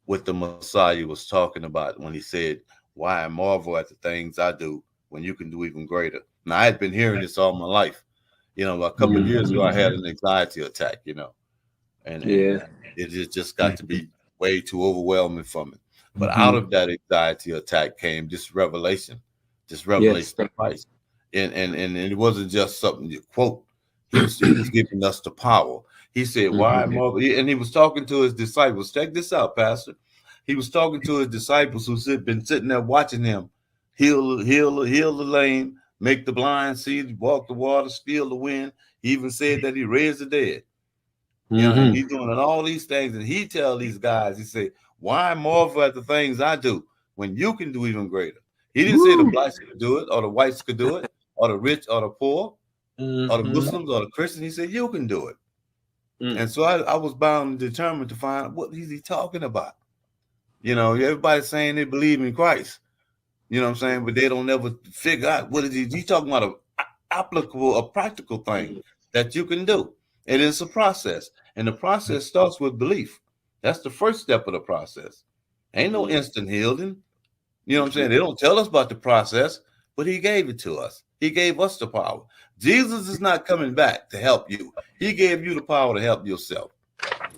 what the Messiah was talking about when he said, "Why I marvel at the things I do when you can do even greater." Now, I had been hearing this all my life. A couple of years ago, I had an anxiety attack. And it just got to be way too overwhelming for me. But out of that anxiety attack came this revelation of Christ. And it wasn't just something you quote. He was giving us the power. He said, "Why marvel?" And he was talking to his disciples. Check this out, Pastor. He was talking to his disciples who had been sitting there watching him heal the lame, make the blind see, walk the water, steal the wind. He even said that he raised the dead. You know, and he's doing all these things, and he tell these guys, he say, why marvel at the things I do when you can do even greater? He didn't say the blacks could do it, or the whites could do it, or the rich, or the poor, or the Muslims, or the Christians. He said, you can do it. And so I was bound and determined to find out what is he talking about. You know, everybody's saying they believe in Christ. You know what I'm saying? But they don't ever figure out what is he. He's talking about a applicable, a practical thing that you can do. It is a process. And the process starts with belief. That's the first step of the process. Ain't no instant healing. You know what I'm saying? They don't tell us about the process, but he gave it to us. He gave us the power. Jesus is not coming back to help you. He gave you the power to help yourself.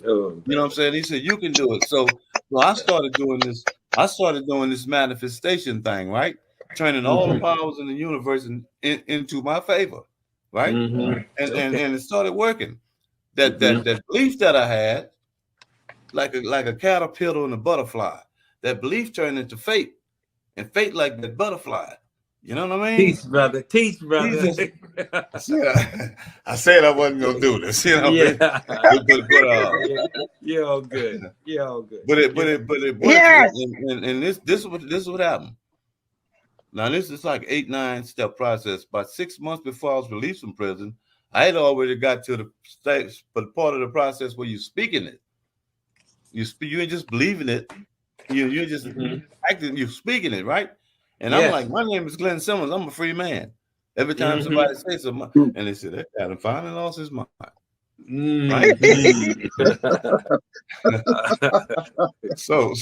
You know what I'm saying? He said, you can do it. So I started doing this. I started doing this manifestation thing, right? Turning all the powers in the universe into my favor, right? And it started working. That belief that I had, like a caterpillar and a butterfly, that belief turned into faith, and faith like that butterfly. You know what I mean? Teach, brother. Teach, brother. I said I wasn't gonna do this. You know, yeah. but You're all good. You're all good. But it worked. Yes. And this is what happened. Now this is like 8-9 step process. About 6 months before I was released from prison, I had already got to the stage, but part of the process where you're speaking it. You ain't just believing it. You're just acting. You're speaking it, right? And I'm like, my name is Glenn Simmons. I'm a free man. Every time somebody says something, and they say that guy finally lost his mind. Right? so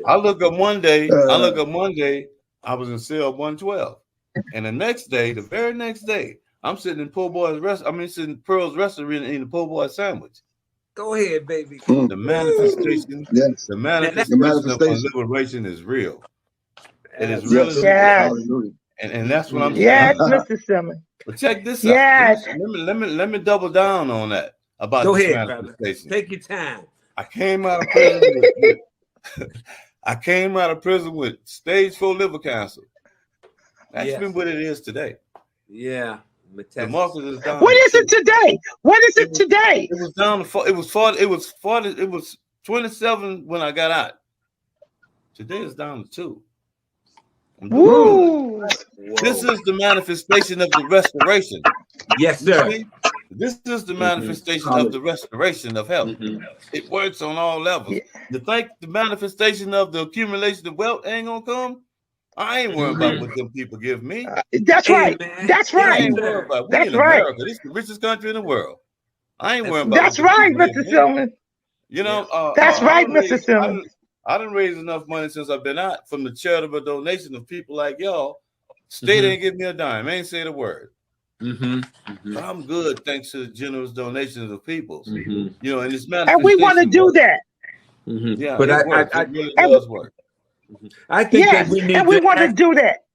I look up one day. I was in cell 112, and the very next day, I'm sitting in sitting in Pearl's restaurant eating a po' boy sandwich. Go ahead, baby. The manifestation, the manifestation of liberation is real. It is really Yes. and that's what I'm saying. Yes, Mr. Simmons. But check this out. Yes. Let me double down on that about Go this ahead, manifestation. brother. Take your time. I came out of prison with stage 4 liver cancer. That's been what it is today. Yeah. The market is down. What is it today? What is it today? It was down to it was 40. It was 40. It was 27 when I got out. Today it's down to 2. Woo. This is the manifestation of the restoration. Yes, sir. This is the manifestation of the restoration of health. It works on all levels. You think the manifestation of the accumulation of wealth ain't gonna come? I ain't worried about what them people give me. That's right. That's right. I ain't worried about. We in America. This is the richest country in the world. I ain't worried about. That's right, Mr. Simmons. You know. That's right, Mr. Simmons. I done raised enough money since I've been out from the charitable donation of people like y'all. State ain't give me a dime. Ain't say the word. But I'm good thanks to the generous donations of people. You know, and it's manifestation. And we want to do that. Yeah, but it really does work. I think that we need we want to do that.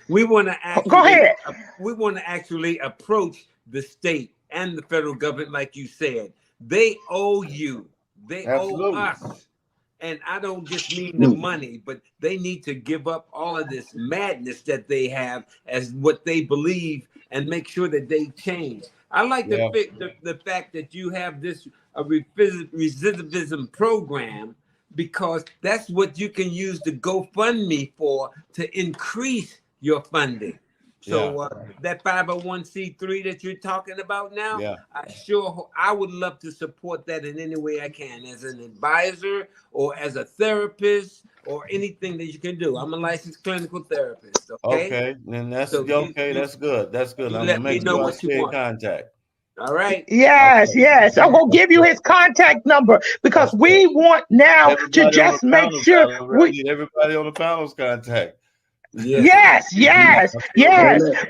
We want to actually, go ahead. We want to actually approach the state and the federal government, like you said. They owe you. They owe us. And I don't just mean the money, but they need to give up all of this madness that they have as what they believe and make sure that they change. I like the fact that you have this recidivism program, because that's what you can use the GoFundMe for to increase your funding. So that 501c3 that you're talking about now, I would love to support that in any way I can, as an advisor or as a therapist or anything that you can do. I'm a licensed clinical therapist. Okay, and that's that's good. That's good. I'm gonna make sure I stay in contact. All right. Yes, yes. I'm gonna give you his contact number, because we want now to just make sure everybody on the panel's contact. Yes,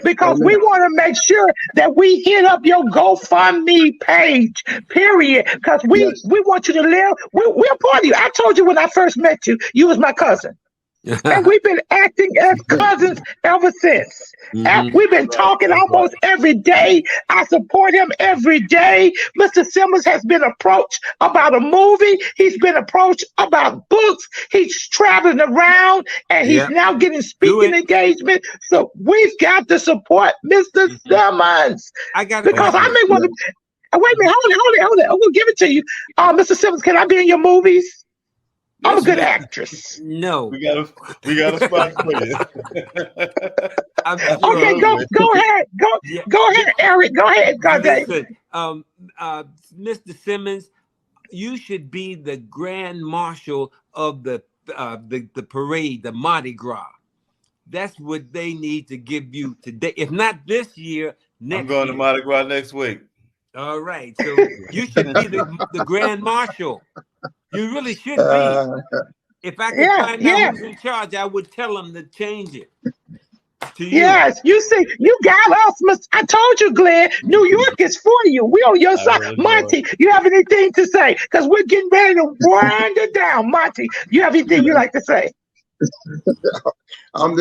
because we want to make sure that we hit up your GoFundMe page, period, because we want you to live. We're part of you. I told you when I first met you, you was my cousin. And we've been acting as cousins ever since. We've been talking almost every day. I support him every day. Mr. Simmons has been approached about a movie. He's been approached about books. He's traveling around, and he's now getting speaking engagement. So we've got to support Mr. Simmons. I got because I may want to. Wait a minute, hold it. I'm gonna give it to you. Mr. Simmons, can I be in your movies? I'm a good actress. No. We got a spot for you. Okay, go ahead. Go ahead, Eric. Go ahead, goddamn. Listen, Mr. Simmons, you should be the grand marshal of the parade, the Mardi Gras. That's what they need to give you today. If not this year, next I'm going year. to Mardi Gras next week. All right. So you should be the grand marshal. You really should be. If I could find out who's in charge, I would tell them to change it. To you. Yes, you see, you got us. I told you, Glenn, New York is for you. We on your side. Really Monty, you have anything to say? Because we're getting ready to wind it down. Monty, you have anything you like to say? I'm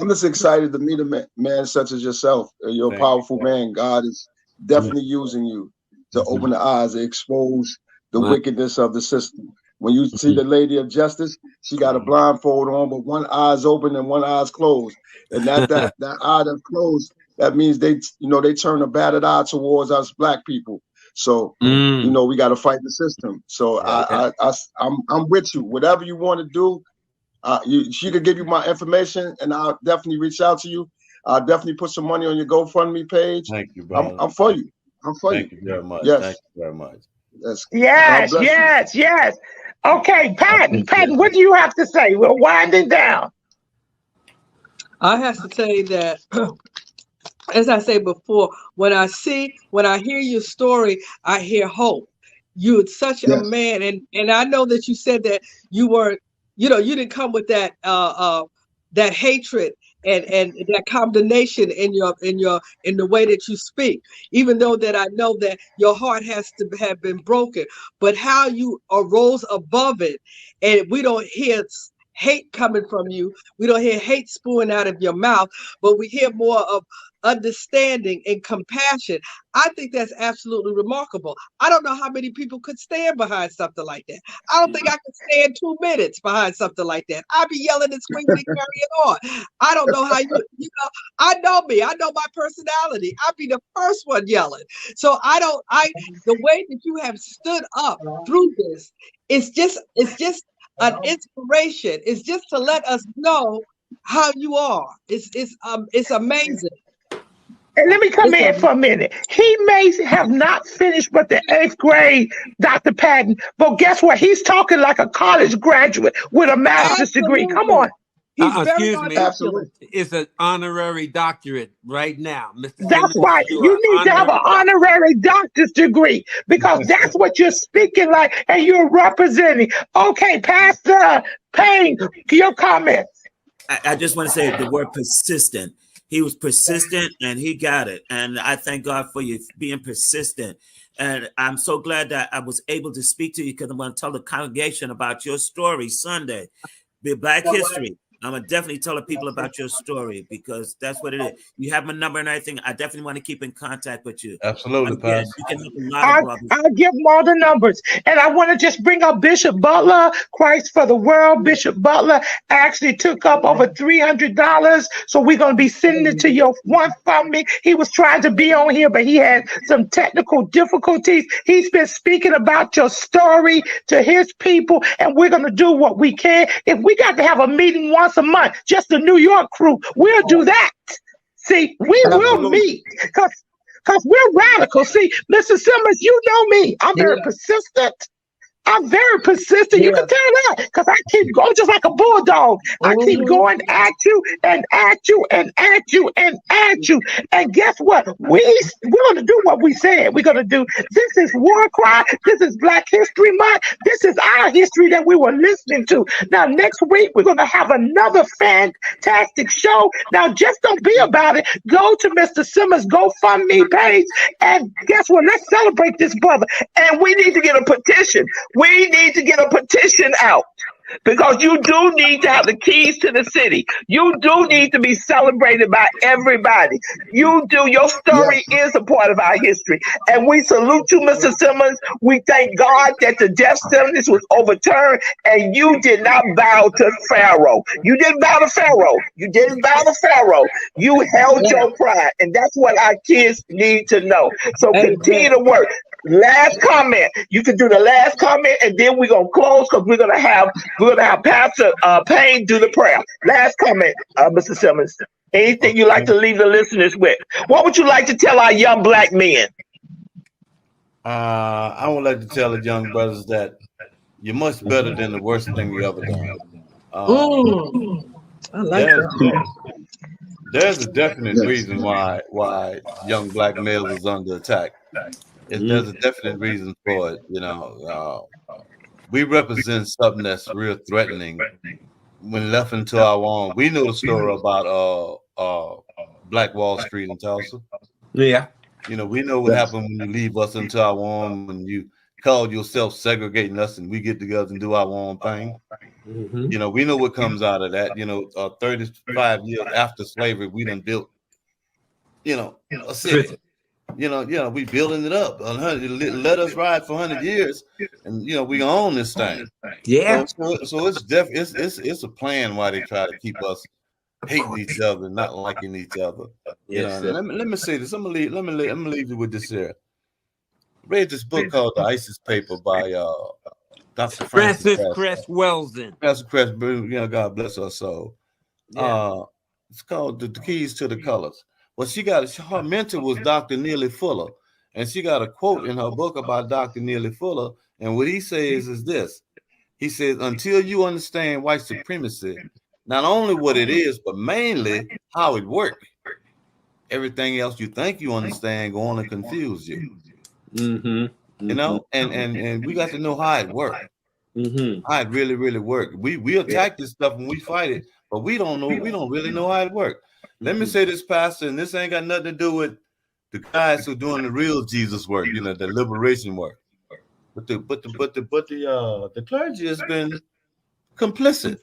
just excited to meet a man such as yourself. You're a powerful man. God is definitely using you to open the eyes, to expose the wickedness of the system. When you see the Lady of Justice, she got a blindfold on, but one eye's open and one eye's closed. And that eye that's closed, that means they turn a battered eye towards us Black people. So we got to fight the system. So I'm with you. Whatever you want to do, she could give you my information, and I'll definitely reach out to you. I'll definitely put some money on your GoFundMe page. Thank you, brother. I'm for you. Thank you very much. Yes. Thank you very much. Yes. Okay, Patton, what do you have to say? We're winding down. I have to say that, as I said before, when I hear your story, I hear hope. You're such a man, and I know that you said that you weren't, you didn't come with that hatred and that condemnation in the way that you speak, even though that I know that your heart has to have been broken, but how you arose above it, and we don't hear hate coming from you. We don't hear hate spewing out of your mouth, but we hear more of understanding and compassion. I think that's absolutely remarkable. I don't know how many people could stand behind something like that. I don't think I could stand 2 minutes behind something like that. I'd be yelling and screaming and carrying on. I don't know how I know me. I know my personality. I'd be the first one yelling. So the way that you have stood up through this, it's just an inspiration. It's just to let us know how you are. It's amazing. And let me come in for a minute. He may have not finished but the 8th grade, Dr. Patton, but guess what? He's talking like a college graduate with a master's degree. Come on. Excuse me. Absolutely. It's an honorary doctorate right now, Mr. That's right. You need to have an honorary doctor's degree, because that's what you're speaking like and you're representing. Okay, Pastor Payne, your comments. I just want to say the word persistent. He was persistent and he got it. And I thank God for you being persistent. And I'm so glad that I was able to speak to you, because I'm going to tell the congregation about your story Sunday, the Black History. I'm going to definitely tell the people about your story, because that's what it is. You have my number and everything. I definitely want to keep in contact with you. Absolutely, Pastor. You can help a lot of brothers. I'll give them all the numbers. And I want to just bring up Bishop Butler, Christ for the World. Bishop Butler actually took up over $300. So we're going to be sending it to your one family. He was trying to be on here, but he had some technical difficulties. He's been speaking about your story to his people, and we're going to do what we can. If we got to have a meeting once a month, just the New York crew, we'll do that. See, we will meet, because we're radical. See, Mr. Simmons, you know me. I'm very persistent. I'm very persistent. You can tell that, because I keep going just like a bulldog. I keep going at you and at you and at you and at you. And guess what? We're going to do what we said we're going to do. This is War Cry. This is Black History Month. This is our history that we were listening to. Now, next week, we're going to have another fantastic show. Now, just don't be about it. Go to Mr. Simmons' GoFundMe page. And guess what? Let's celebrate this brother. And we need to get a petition. We need to get a petition out, because you do need to have the keys to the city. You do need to be celebrated by everybody. You do. Your story is a part of our history. And we salute you, Mr. Simmons. We thank God that the death sentence was overturned and you did not bow to Pharaoh. You didn't bow to Pharaoh. You didn't bow to Pharaoh. You held your pride. And that's what our kids need to know. So continue to work. Last comment. You can do the last comment, and then we're gonna close because we're gonna have Pastor Payne do the prayer. Last comment, Mr. Simmons. Anything you like to leave the listeners with? What would you like to tell our young black men? I would like to tell the young brothers that you're much better than the worst thing you ever done. I like that. There's a definite reason why young black males is under attack. There's a definite reason for it. You know, we represent something that's real threatening. When left into our own, we know the story about Black Wall Street in Tulsa. Yeah. You know, we know what happened when you leave us into our own, when you call yourself segregating us and we get together and do our own thing. You know, we know what comes out of that. You know, 35 years after slavery, we done built, you know, a city. You know, we building it up. Let us ride for 100 years, and you know, we own this thing. Yeah. So it's a plan why they try to keep us hating each other, not liking each other. Yes, let me say this. Let me leave you with this here. Read this book called The ISIS Paper by Dr. Francis Cress Welsing. Francis Cress, you know, God bless her soul. Yeah. It's called the Keys to the Colors. Well, her mentor was Dr. Neely Fuller, and she got a quote in her book about Dr. Neely Fuller, and what he says is this. He says, until you understand white supremacy, not only what it is, but mainly how it works, everything else you think you understand going to confuse you. You know, and we got to know how it works. How it really works. We attack this stuff when we fight it, but we don't really know how it works. Let me say this, Pastor, and this ain't got nothing to do with the guys who are doing the real Jesus work, you know, the liberation work. But the clergy has been complicit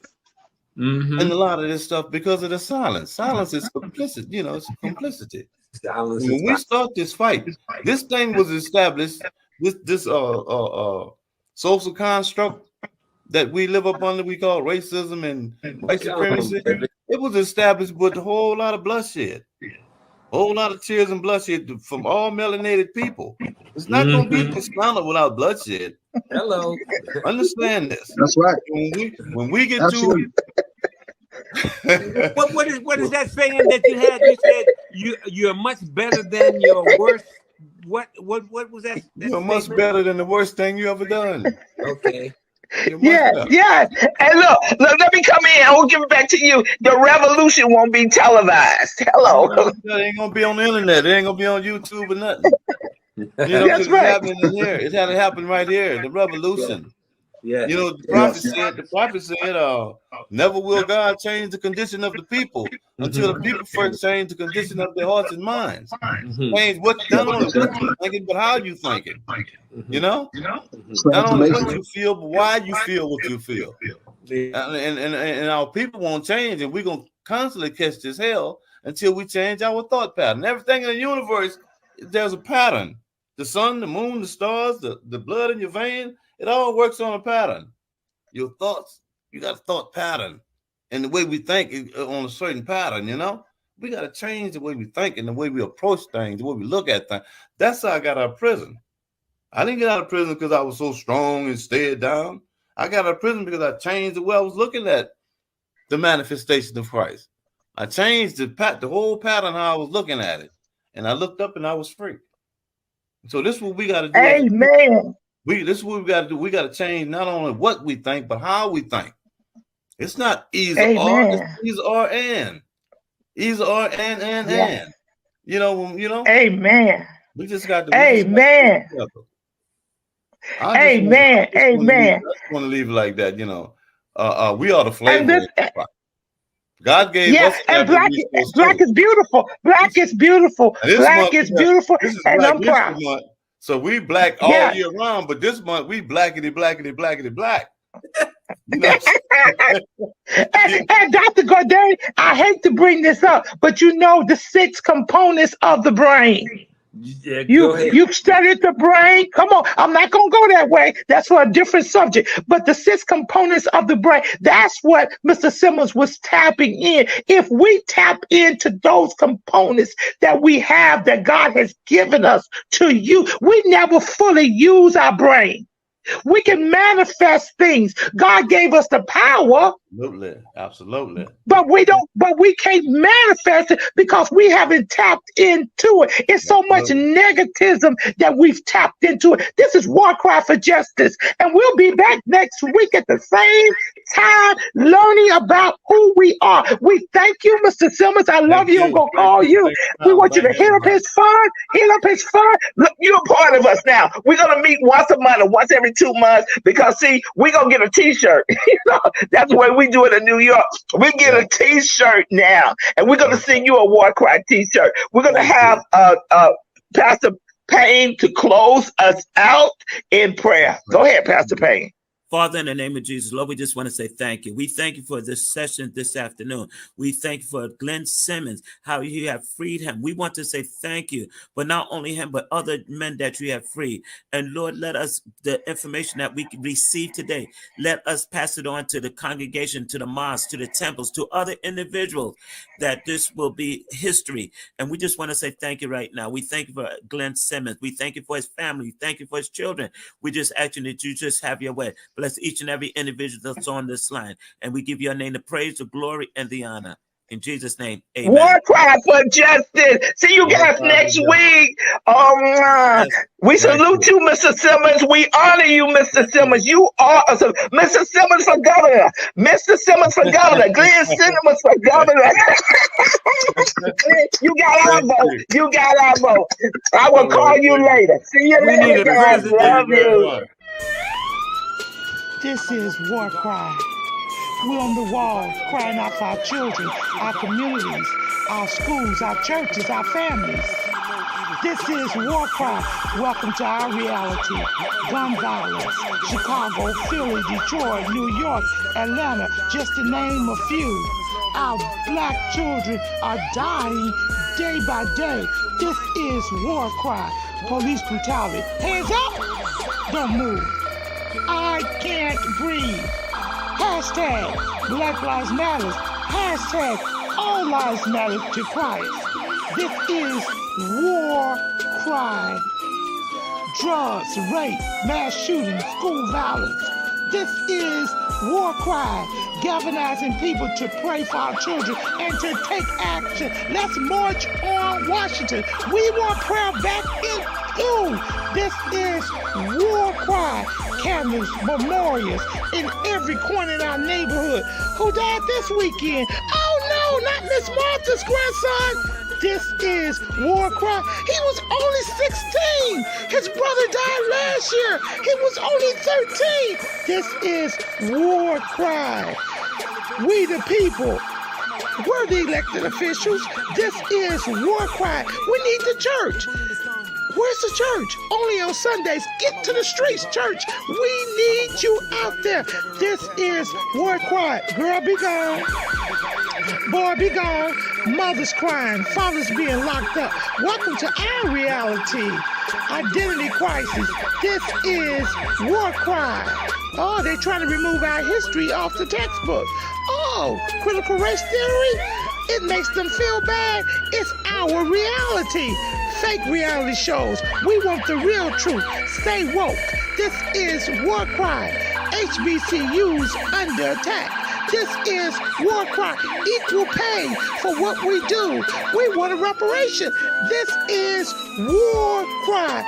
in a lot of this stuff because of the silence. Silence is complicit, you know, it's complicity. When we start this fight, this thing was established, this social construct that we live up under, we call racism and white supremacy. It was established with a whole lot of bloodshed, a whole lot of tears and bloodshed from all melanated people. It's not going to be dismantled without bloodshed. Hello. Understand this. That's right. When we get Absolutely. to what is that saying that you had? You said you're much better than your worst. What was that? You're much better than the worst thing you ever done. Okay. Yes. And look, let me come in. I will give it back to you. The revolution won't be televised. Hello. It ain't gonna be on the internet. It ain't gonna be on YouTube or nothing. You know, That's it's right. happening in here. It had to happen right here. The revolution. Yeah. You know, the prophet said, never will God change the condition of the people until the people first change the condition of their hearts and minds. Change not only what you're thinking, but how you thinking. You know? Not only what you feel, but why you feel what you feel. And our people won't change, and we're gonna constantly catch this hell until we change our thought pattern. Everything in the universe, there's a pattern. The sun, the moon, the stars, the blood in your vein, it all works on a pattern. Your thoughts, you got a thought pattern. And the way we think is on a certain pattern, you know? We got to change the way we think and the way we approach things, the way we look at things. That's how I got out of prison. I didn't get out of prison because I was so strong and stayed down. I got out of prison because I changed the way I was looking at the manifestation of Christ. I changed the whole pattern how I was looking at it. And I looked up and I was free. So this is what we got to do. Amen. This is what we got to do. We got to change not only what we think, but how we think. It's not either or, it's either or and. Either or and. You know. Amen. We just got to. Amen. Amen. I just want to leave it like that. You know, we are the flavor. God gave us. And black is beautiful. Black is beautiful. Black is beautiful. And I'm proud. So we black all year round, but this month we blackity black. You know? and Dr. Godet, I hate to bring this up, but you know the 6 components of the brain. Yeah, go ahead. You studied the brain. Come on, I'm not gonna go that way. That's for a different subject. But the 6 components of the brain, that's what Mr. Simmons was tapping in. If we tap into those components that we have, that God has given us to use, we never fully use our brain. We can manifest things. God gave us the power. Absolutely. But we can't manifest it because we haven't tapped into it. It's so much negativism that we've tapped into it. This is War Cry for Justice. And we'll be back next week at the same time learning about who we are. We thank you, Mr. Simmons. I love you. I'm going to call you. We want you to hit up his fund. Look, you're a part of us now. We're going to meet once a month or once every 2 months because, see, we're going to get a T-shirt. That's the way we do it in New York. We get a T-shirt now, and we're going to send you a War Cry T-shirt. We're going to have Pastor Payne to close us out in prayer. Go ahead, Pastor Payne. Father, in the name of Jesus, Lord, we just want to say thank you. We thank you for this session this afternoon. We thank you for Glenn Simmons, how you have freed him. We want to say thank you, but not only him, but other men that you have freed. And Lord, let us, the information that we receive today, let us pass it on to the congregation, to the mosques, to the temples, to other individuals, that this will be history. And we just want to say thank you right now. We thank you for Glenn Simmons. We thank you for his family. We thank you for his children. We just ask you that you just have your way. Bless each and every individual that's on this line. And we give your name the praise, the glory, and the honor. In Jesus' name, amen. War Cry for Justice. See you guys next week. We salute you, Mr. Simmons. We honor you, Mr. Simmons. You are awesome. Mr. Simmons for governor. Mr. Simmons for governor. Glenn Simmons for governor. You got our vote. You got our vote. I will call you later. See you later, guys. Love you. This is War Cry. We're on the walls crying out for our children, our communities, our schools, our churches, our families. This is War Cry. Welcome to our reality. Gun violence, Chicago, Philly, Detroit, New York, Atlanta, just to name a few. Our black children are dying day by day. This is War Cry. Police brutality. Hands up! Don't move. I can't breathe. Hashtag Black Lives Matter. Hashtag All Lives Matter to Christ. This is War Cry. Drugs, rape, mass shootings, school violence. This is War Cry. Galvanizing people to pray for our children and to take action. Let's march on Washington. We want prayer back in school. This is War Cry. Cameras, memorials in every corner in our neighborhood. Who died this weekend? Oh no, not Miss Martha's grandson. This is War Cry. He was only 16. His brother died last year. He was only 13. This is War Cry. We the people. We're the elected officials. This is War Cry. We need the church. Where's the church? Only on Sundays. Get to the streets, church. We need you out there. This is War Cry. Girl, be gone. Boy, be gone. Mothers crying. Fathers being locked up. Welcome to our reality. Identity crisis. This is War Cry. Oh, they're trying to remove our history off the textbook. Oh, critical race theory? It makes them feel bad. It's our reality. Fake reality shows. We want the real truth. Stay woke. This is War Cry. HBCUs under attack. This is War Cry. Equal pay for what we do. We want a reparation. This is War Cry.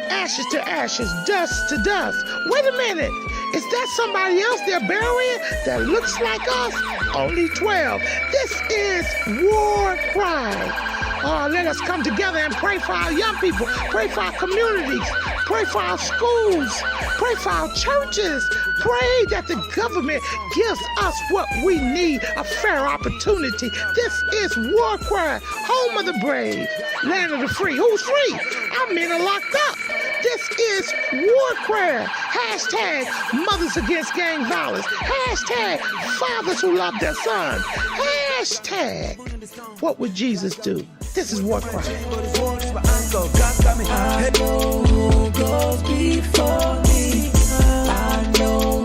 Ashes to ashes, dust to dust. Wait a minute. Is that somebody else they're burying that looks like us? Only 12. This is War Cry. Oh, let us come together and pray for our young people, pray for our communities, pray for our schools, pray for our churches. Pray that the government gives us what we need, a fair opportunity. This is War Cry, home of the brave, land of the free. Who's free? Our men are locked up. This is War Cry. Hashtag mothers against gang violence. Hashtag fathers who love their sons. Hashtag what would Jesus do? This is War Cry. go. God got me. I know who goes before me. I know